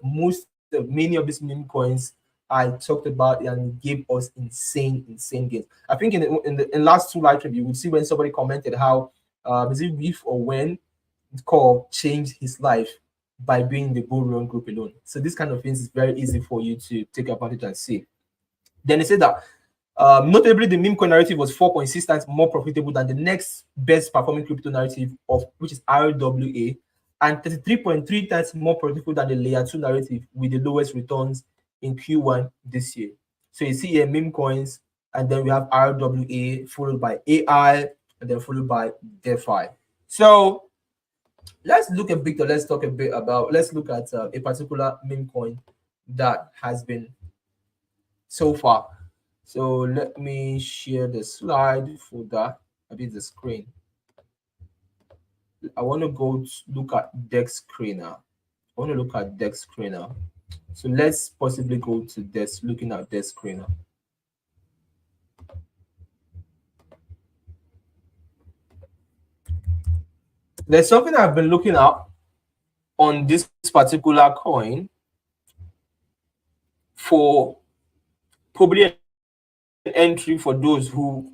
many of these meme coins I talked about and gave us insane gains. I think in last two live stream, you would see when somebody commented how is it whiff or when call changed his life by being in the bull run group alone. So this kind of things is very easy for you to take advantage and see. Then they said that notably, the meme coin narrative was 4.6 times more profitable than the next best performing crypto narrative of which is RWA, and 33.3 times more profitable than the layer 2 narrative with the lowest returns in Q1 this year. So you see here meme coins, and then we have RWA followed by AI, and then followed by DeFi. So let's look a bit, or let's talk a bit about, let's look at a particular meme coin that has been so far. So let me share the slide for that. I mean the screen. I want to go to look at Dex Screener. I want to look at Dex Screener. So let's possibly go to this, looking at Dex Screener. There's something I've been looking at on this particular coin for probably an entry for those who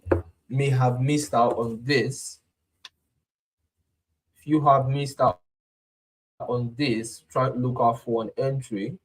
may have missed out on this. If you have missed out on this, try to look out for an entry.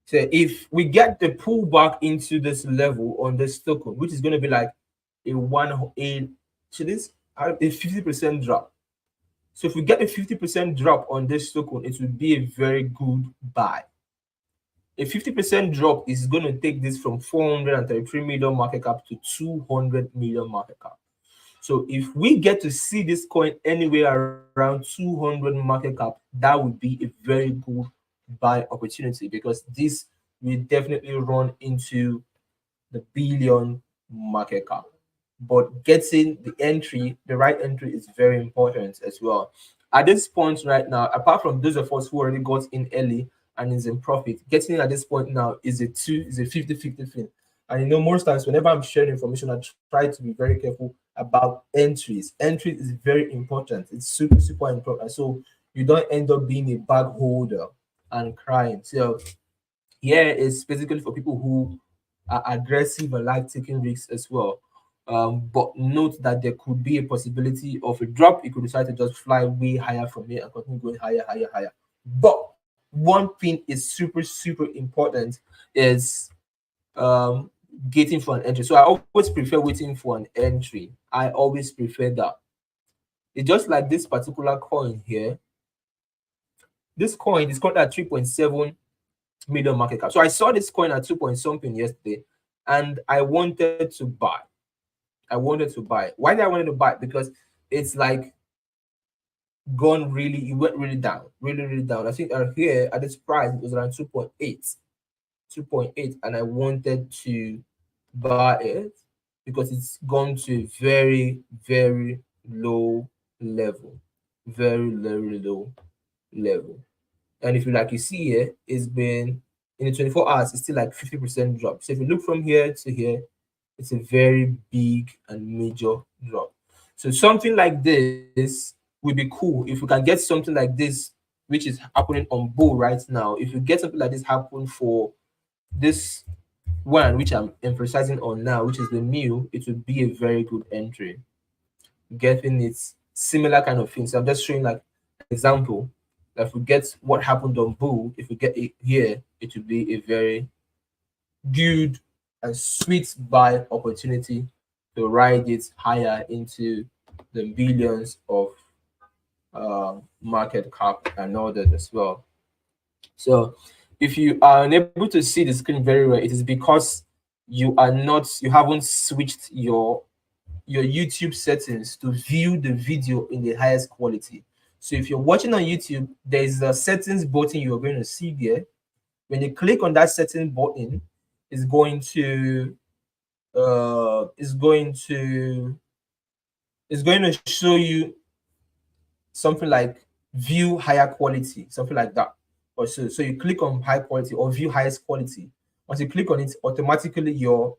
So if we get the pullback into this level on this token, which is going to be like a one a so this a 50% drop. So if we get a 50% drop on this token, it would be a very good buy. A 50% drop is going to take this from 433 million market cap to 200 million market cap. So if we get to see this coin anywhere around 200 market cap, that would be a very good buy opportunity, because this will definitely run into the billion market cap. But getting the right entry is very important as well. At this point right now, apart from those of us who already got in early and is in profit, getting in at this point now is a 50-50 thing. And most times whenever I'm sharing information, I try to be very careful about entries. Entries is very important. It's super important. So you don't end up being a bag holder and crying. So here is basically for people who are aggressive and like taking risks as well. But note that there could be a possibility of a drop. You could decide to just fly way higher from here and continue going higher. But one thing is super important is getting for an entry. So I always prefer waiting for an entry. I always prefer that. It's just like this particular coin here. This coin is called at 3.7 million market cap. So I saw this coin at 2 point something yesterday, and I wanted to buy. Why did I want to buy? Because it's like it went really down, really down. I think here at this price it was around 2.8, and I wanted to buy it because it's gone to a very low level, very low level. And if you see here, it's been in the 24 hours, it's still like 50% drop. So if you look from here to here, it's a very big and major drop. So something like this would be cool if we can get something like this, which is happening on Bull right now. If you get something like this happen for this one, which I'm emphasizing on now, which is the Mew, it would be a very good entry. getting it similar kind of thing. So I'm just showing like an example. That if we get what happened on Bull, if we get it here, it would be a very good and sweet buy opportunity to ride it higher into the billions of market cap and all that as well. So if you are unable to see the screen very well, it is because you haven't switched your YouTube settings to view the video in the highest quality. So if you're watching on YouTube, there's a settings button you're going to see there. When you click on that setting button, it's going to uh it's going to it's going to show you something like view higher quality, something like that. Or so you click on high quality or view highest quality. Once you click on it, automatically your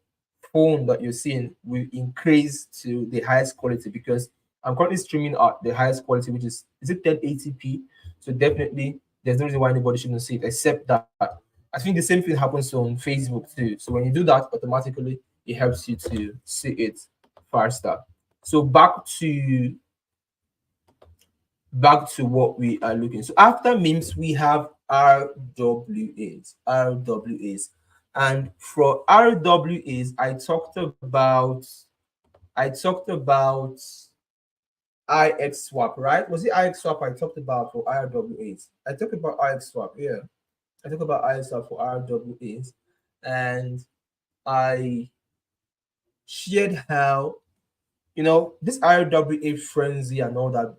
phone that you're seeing will increase to the highest quality because I'm currently streaming at the highest quality, which is it 1080p? So definitely there's no reason why anybody shouldn't see it, except that I think the same thing happens on Facebook too. So when you do that, automatically it helps you to see it faster. So back to what we are looking. So after memes, we have RWAs. And for RWAs, I talked about IX swap, right? Was it IX swap I talked about for RWAs? I talked about IX swap, yeah. I talked about IX swap for RWAs, and I shared how this RWA frenzy and all that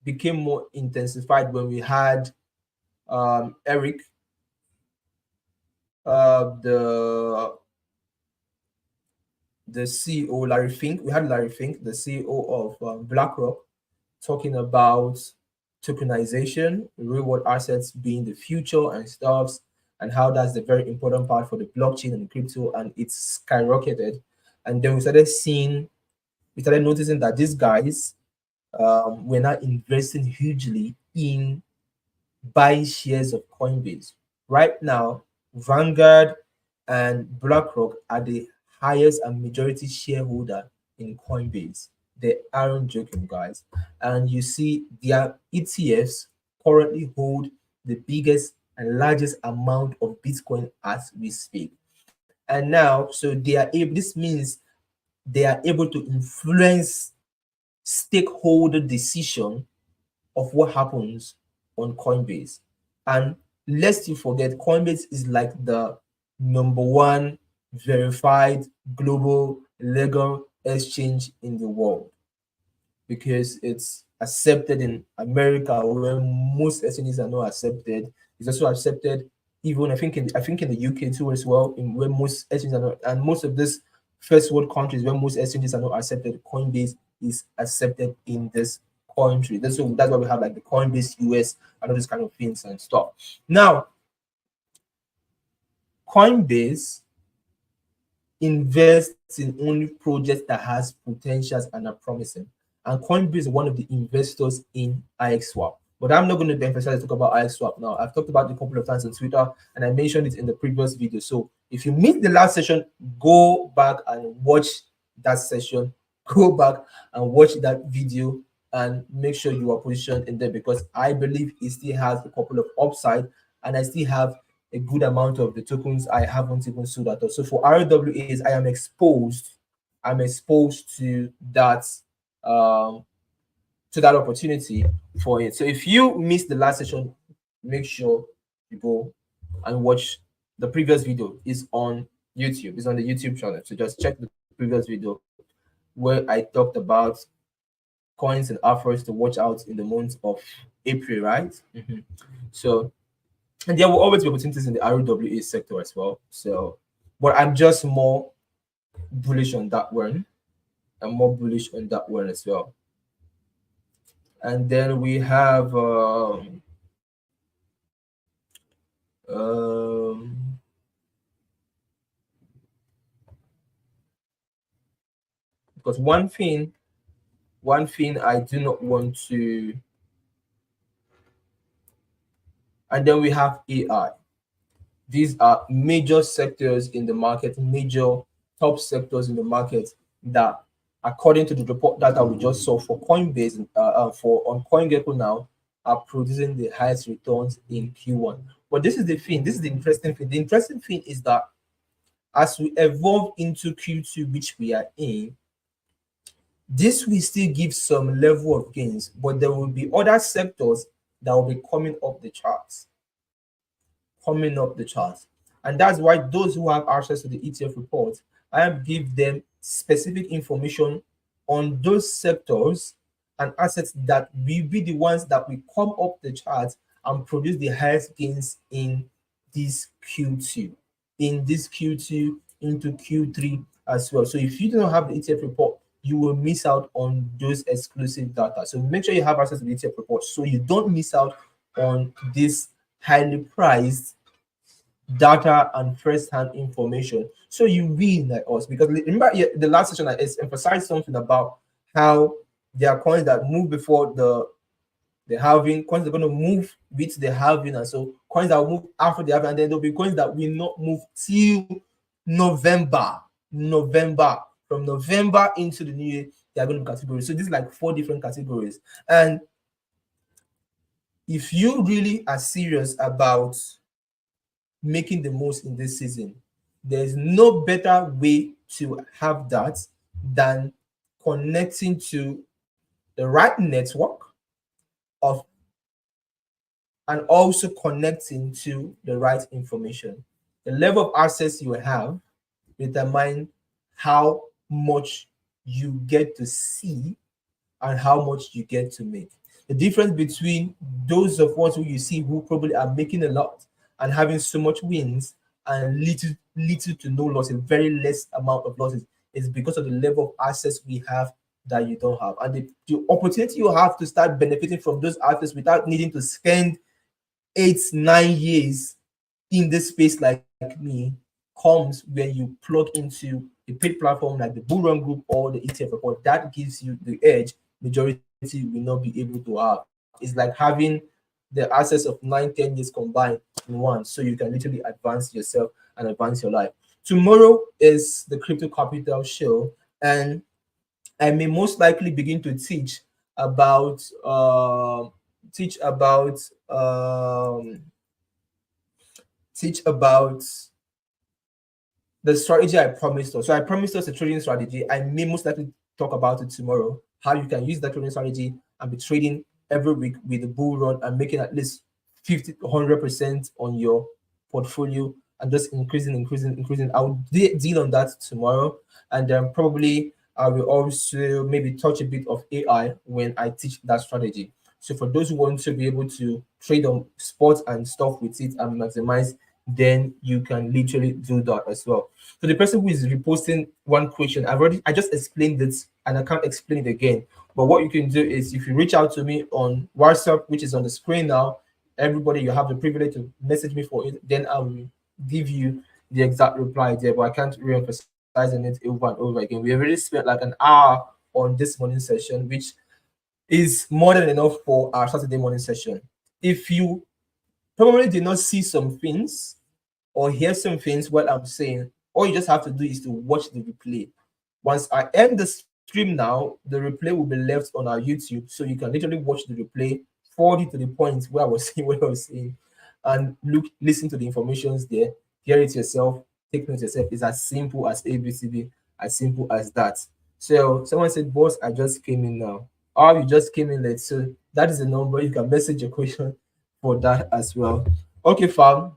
became more intensified when we had Eric, the CEO, Larry Fink. We had Larry Fink, the CEO of BlackRock, talking about tokenization, real world assets being the future and stuffs, and how that's the very important part for the blockchain and crypto, and it's skyrocketed. And then we started noticing that these guys were not investing hugely in buying shares of Coinbase. Right now, Vanguard and BlackRock are the highest and majority shareholder in Coinbase. They aren't joking, guys. And you see, their ETFs currently hold the biggest and largest amount of Bitcoin as we speak. And now, so they are able, this means they are able to influence stakeholder decision of what happens on Coinbase. And lest you forget, Coinbase is like the number one verified global legal exchange in the world because it's accepted in America where most exchanges are not accepted. It's also accepted even I think in the UK too as well, in where most exchanges are not, and most of this first world countries where most exchanges are not accepted, Coinbase is accepted in this country. That's why we have like the Coinbase US and all these kind of things and stuff. Now, Coinbase invests in only projects that has potentials and are promising. And Coinbase is one of the investors in IXSwap. But I'm not going to emphasize talk about IXSwap now. I've talked about it a couple of times on Twitter and I mentioned it in the previous video. So if you missed the last session, go back and watch that session. Go back and watch that video and make sure you are positioned in there because I believe it still has a couple of upside and I still have a good amount of the tokens I haven't even sold at all. So for RWAs, I am exposed. I'm exposed um, to that opportunity for it. So if you missed the last session, make sure you go and watch the previous video. Is on YouTube. It's on the YouTube channel. So just check the previous video where I talked about coins and offers to watch out in the month of April, right? So and there will always be opportunities in the RWA sector as well. So, but I'm just more bullish on that one. I'm more bullish on that one as well. And then we have um, because one thing I do not want to, and then we have AI. These are major sectors in the market, major top sectors in the market that according to the report data we just saw for Coinbase, for on CoinGecko now, are producing the highest returns in Q1. But this is the thing. This is the interesting thing. The interesting thing is that as we evolve into Q2, which we are in, this will still give some level of gains, but there will be other sectors that will be coming up the charts, coming up the charts. And that's why those who have access to the ETF report, I have give them specific information on those sectors and assets that will be the ones that will come up the charts and produce the highest gains in this Q2, in this Q2 into Q3 as well. So if you don't have the ETF report, you will miss out on those exclusive data. So make sure you have access to the ETF report so you don't miss out on this highly priced data and first-hand information. So you win like us. Because remember the last session I emphasized something about how there are coins that move before the halving, coins are going to move with the halving, and so coins that will move after the halving, and then there'll be coins that will not move till November. From November into the new year, there are going to be categories. So these are like 4 different categories. And if you really are serious about making the most in this season, there's no better way to have that than connecting to the right network of and also connecting to the right information. The level of access you have determine how much you get to see and how much you get to make. The difference between those of us who you see who probably are making a lot and having so much wins and little to no loss, a very less amount of losses, is because of the level of access we have that you don't have. And the opportunity you have to start benefiting from those access without needing to spend 8-9 years in this space like me comes when you plug into a paid platform like the Buurun group or the ETF report. That gives you the edge majority will not be able to have. It's like having the access of 9-10 years combined in one, so you can literally advance yourself and advance your life. Tomorrow is the Crypto Capital show, and I may most likely begin to about teach about um, teach about the strategy I promised us. So I promised us a trading strategy. I may most likely talk about it tomorrow. How you can use that trading strategy and be trading every week with the bull run and making at least 50 to 100% on your portfolio and just increasing. I'll deal on that tomorrow, and then probably I will also maybe touch a bit of AI when I teach that strategy. So for those who want to be able to trade on sports and stuff with it and maximize, then you can literally do that as well. So the person who is reposting one question, I just explained it and I can't explain it again. But what you can do is if you reach out to me on WhatsApp, which is on the screen now, everybody you have the privilege to message me for it, then I will give you the exact reply there. But I can't re-emphasize on it over and over again. We already spent like an hour on this morning session, which is more than enough for our Saturday morning session. If you probably did not see some things or hear some things what I'm saying, all you just have to do is to watch the replay. Once I end the stream now, the replay will be left on our YouTube, so you can literally watch the replay, forward it to the point where I was saying what I was saying, and listen to the informations there, hear it yourself, take notes yourself. It's as simple as ABCD, as simple as that. So someone said, "Boss, I just came in now." Oh, you just came in late. So that is the number. You can message your question for that as well. Okay, fam.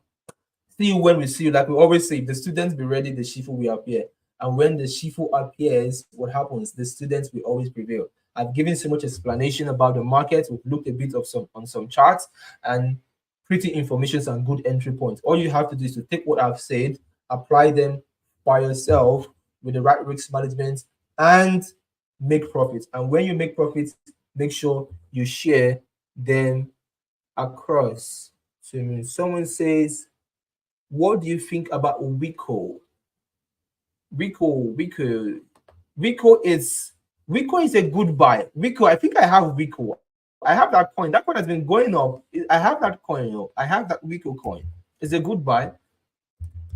See you when we see you. Like we always say, if the students be ready, the Shifu will appear. And when the Shifu appears, what happens? The students will always prevail. I've given so much explanation about the market. We've looked a bit of some charts and pretty informations and good entry points. All you have to do is to take what I've said, apply them by yourself with the right risk management, and make profits. And when you make profits, make sure you share them across. So when someone says, what do you think about Wico? Wico is a good buy. Wico, I think I have Wico. I have that coin. That coin has been going up. I have that coin. I have that Wico coin. It's a good buy.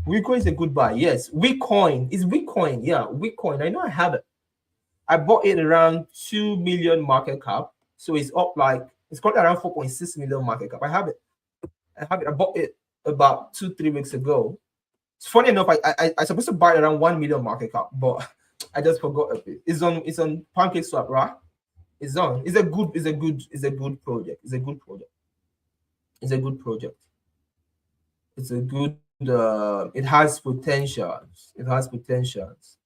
Wico is a good buy. Yes, Wicoin is Wicoin. Yeah, Wicoin. I know I have it. I bought it around 2 million market cap, so it's up like it's currently around 4.6 million market cap. I have it. I have it. I bought it about 2 3 weeks ago. It's funny enough. I supposed to buy it around 1 million market cap, but I just forgot a bit. It's on Pancake Swap, right? It's on. It's a good project. It's a good project. It's a good project. It's a good. It has potentials. It has potentials.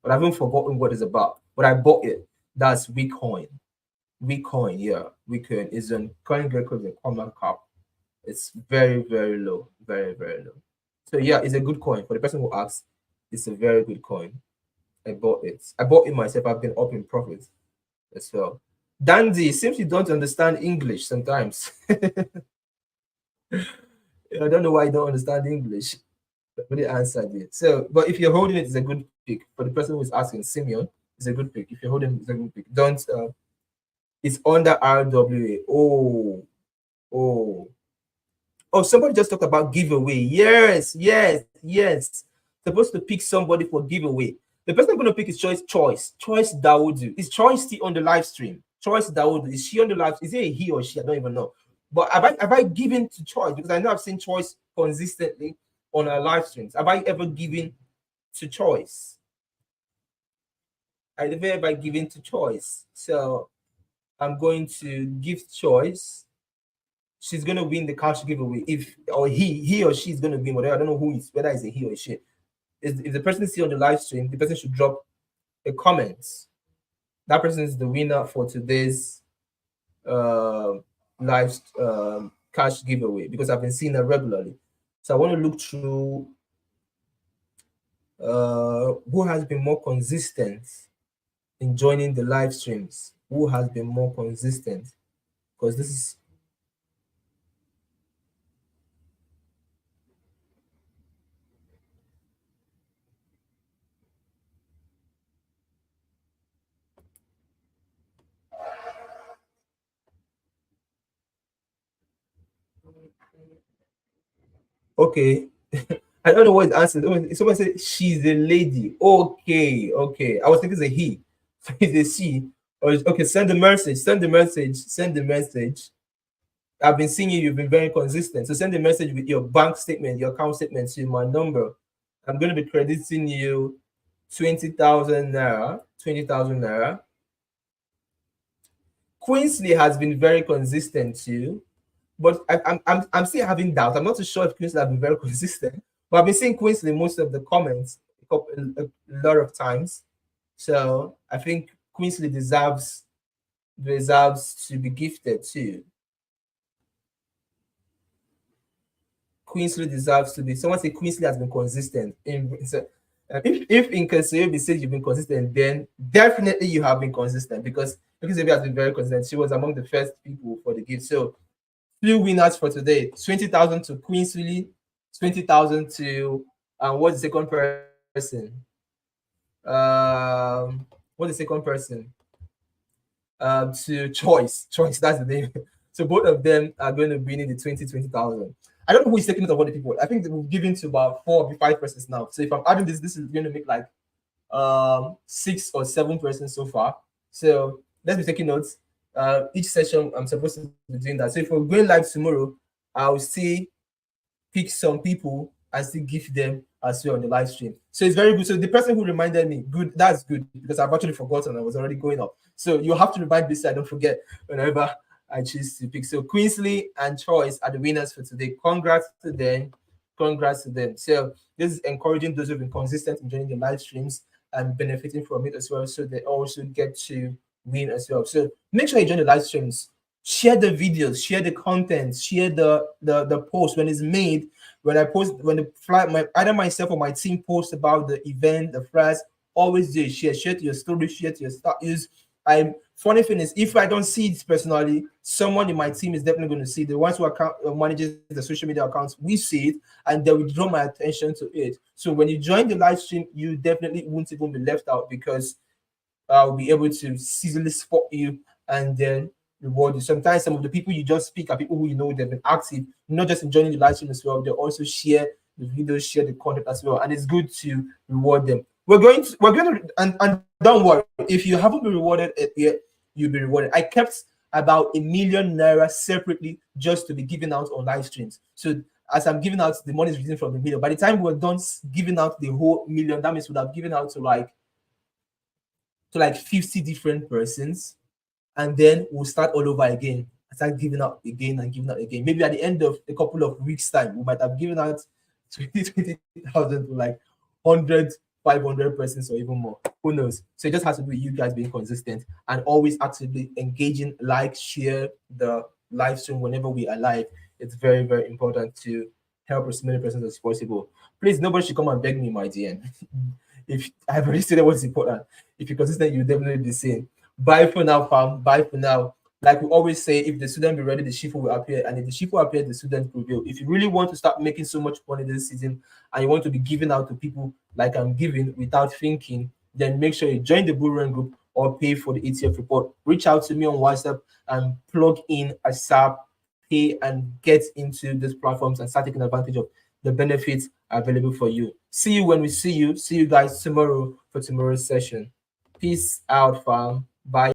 But I haven't forgotten what it's about. But I bought it. That's Bitcoin. Bitcoin, yeah. Bitcoin is on coin record the common cap. It's very, very low. Very, very low. So yeah, it's a good coin. For the person who asks, it's a very good coin. I bought it. I bought it myself. I've been up in profit as well. Dandy, seems you don't understand English sometimes. I don't know why you don't understand English. But the answered it. So, but if you're holding it, it's a good pick. For the person who's asking, Simeon, it's a good pick. If you're holding it, it's a good pick. Don't. It's under RWA. Oh, oh. Somebody just talked about giveaway. Yes, yes, yes. Supposed to pick somebody for giveaway. The person I'm going to pick is Choice Dawodu. Is Choice still on the live stream? Choice Dawodu. Is she on the live? Is it a he or she? I don't even know. But have I given to Choice? Because I know I've seen Choice consistently on our live streams. Have I ever given to Choice? I never ever given to Choice. So I'm going to give Choice. She's gonna win the cash giveaway. If or he or she is gonna win whatever. I don't know who is whether it's a he or a she. If the person is still on the live stream, the person should drop a comment. That person is the winner for today's uh, live cash giveaway because I've been seeing her regularly. So I want to look through who has been more consistent in joining the live streams. Who has been more consistent? Because this is okay. I don't know what the answer is. Someone said she's a lady. Okay, okay. I was thinking it's a he. So it's a she. Or okay, send the message. Send the message. Send the message. I've been seeing you. You've been very consistent. So send a message with your bank statement, your account statement to my number. I'm going to be crediting you 20,000 naira. 20,000 naira. Queensley has been very consistent too. But I'm still having doubts. I'm not too sure if Queensley has been very consistent. But I've been seeing Queensley most of the comments a lot of times. So I think Queensley deserves to be gifted too. Queensley deserves to be. Someone say Queensley has been consistent. If in Inkasebi says you've been consistent, then definitely you have been consistent because Inkasebi has been very consistent. She was among the first people for the gift. So few winners for today: 20,000 to Queensley, 20,000 to what's the second person? What's the second person? To Choice. That's the name. So both of them are going to be in the 20,000. I don't know who is taking it of other people. I think we've given to about 4 or 5 persons now. So if I'm adding this, this is going to make like 6 or 7 persons so far. So let's be taking notes. Each session I'm supposed to be doing that. So if we're going live tomorrow, I'll still pick some people and still give them as well on the live stream. So it's very good. So the person who reminded me, good, that's good because I've actually forgotten. I was already going up. So you have to remind me so I don't forget whenever I choose to pick. So Queensley and Choice are the winners for today. Congrats to them. Congrats to them. So this is encouraging those who've been consistent in joining the live streams and benefiting from it as well. So they also get to win as well. So make sure you join the live streams. Share the videos, share the content, share the post when it's made. When I post, when the either myself or my team post about the event, the flash, always do share to your story, share to your status. I'm funny thing is, if I don't see it personally, someone in my team is definitely going to see it. The ones who manages the social media accounts, we see it, and they will draw my attention to it. So when you join the live stream, you definitely won't even be left out because I'll be able to easily spot you and then reward you. Sometimes some of the people you just speak are people who you know they've been active, not just enjoying the live stream as well. They also share the videos, share the content as well, and it's good to reward them. And don't worry, if you haven't been rewarded it yet, you'll be rewarded. I kept about a million naira separately just to be given out on live streams. So as I'm giving out, the money is releasing from the million. By the time we're done giving out the whole million, that means we'd have given out to like 50 different persons, and then we'll start all over again. Start giving out again and giving out again. Maybe at the end of a couple of weeks' time, we might have given out 20,000 to like 100, 500 persons or even more. Who knows? So it just has to do with you guys being consistent and always actively engaging, like, share the live stream whenever we are live. It's very, very important to help as many persons as possible. Please, nobody should come and beg me, my dear. If I've already said what's important, if you're consistent, you'll definitely be seen. Bye for now, fam. Bye for now. Like we always say, if the student be ready, the shifu will appear. And if the shifu appear, the student prevail. If you really want to start making so much money this season and you want to be giving out to people like I'm giving without thinking, then make sure you join the Buurun group or pay for the ETF report. Reach out to me on WhatsApp and plug in a SAP, pay, and get into these platforms and start taking advantage of the benefits available for you. See you when we see you. See you guys tomorrow for tomorrow's session. Peace out, fam. Bye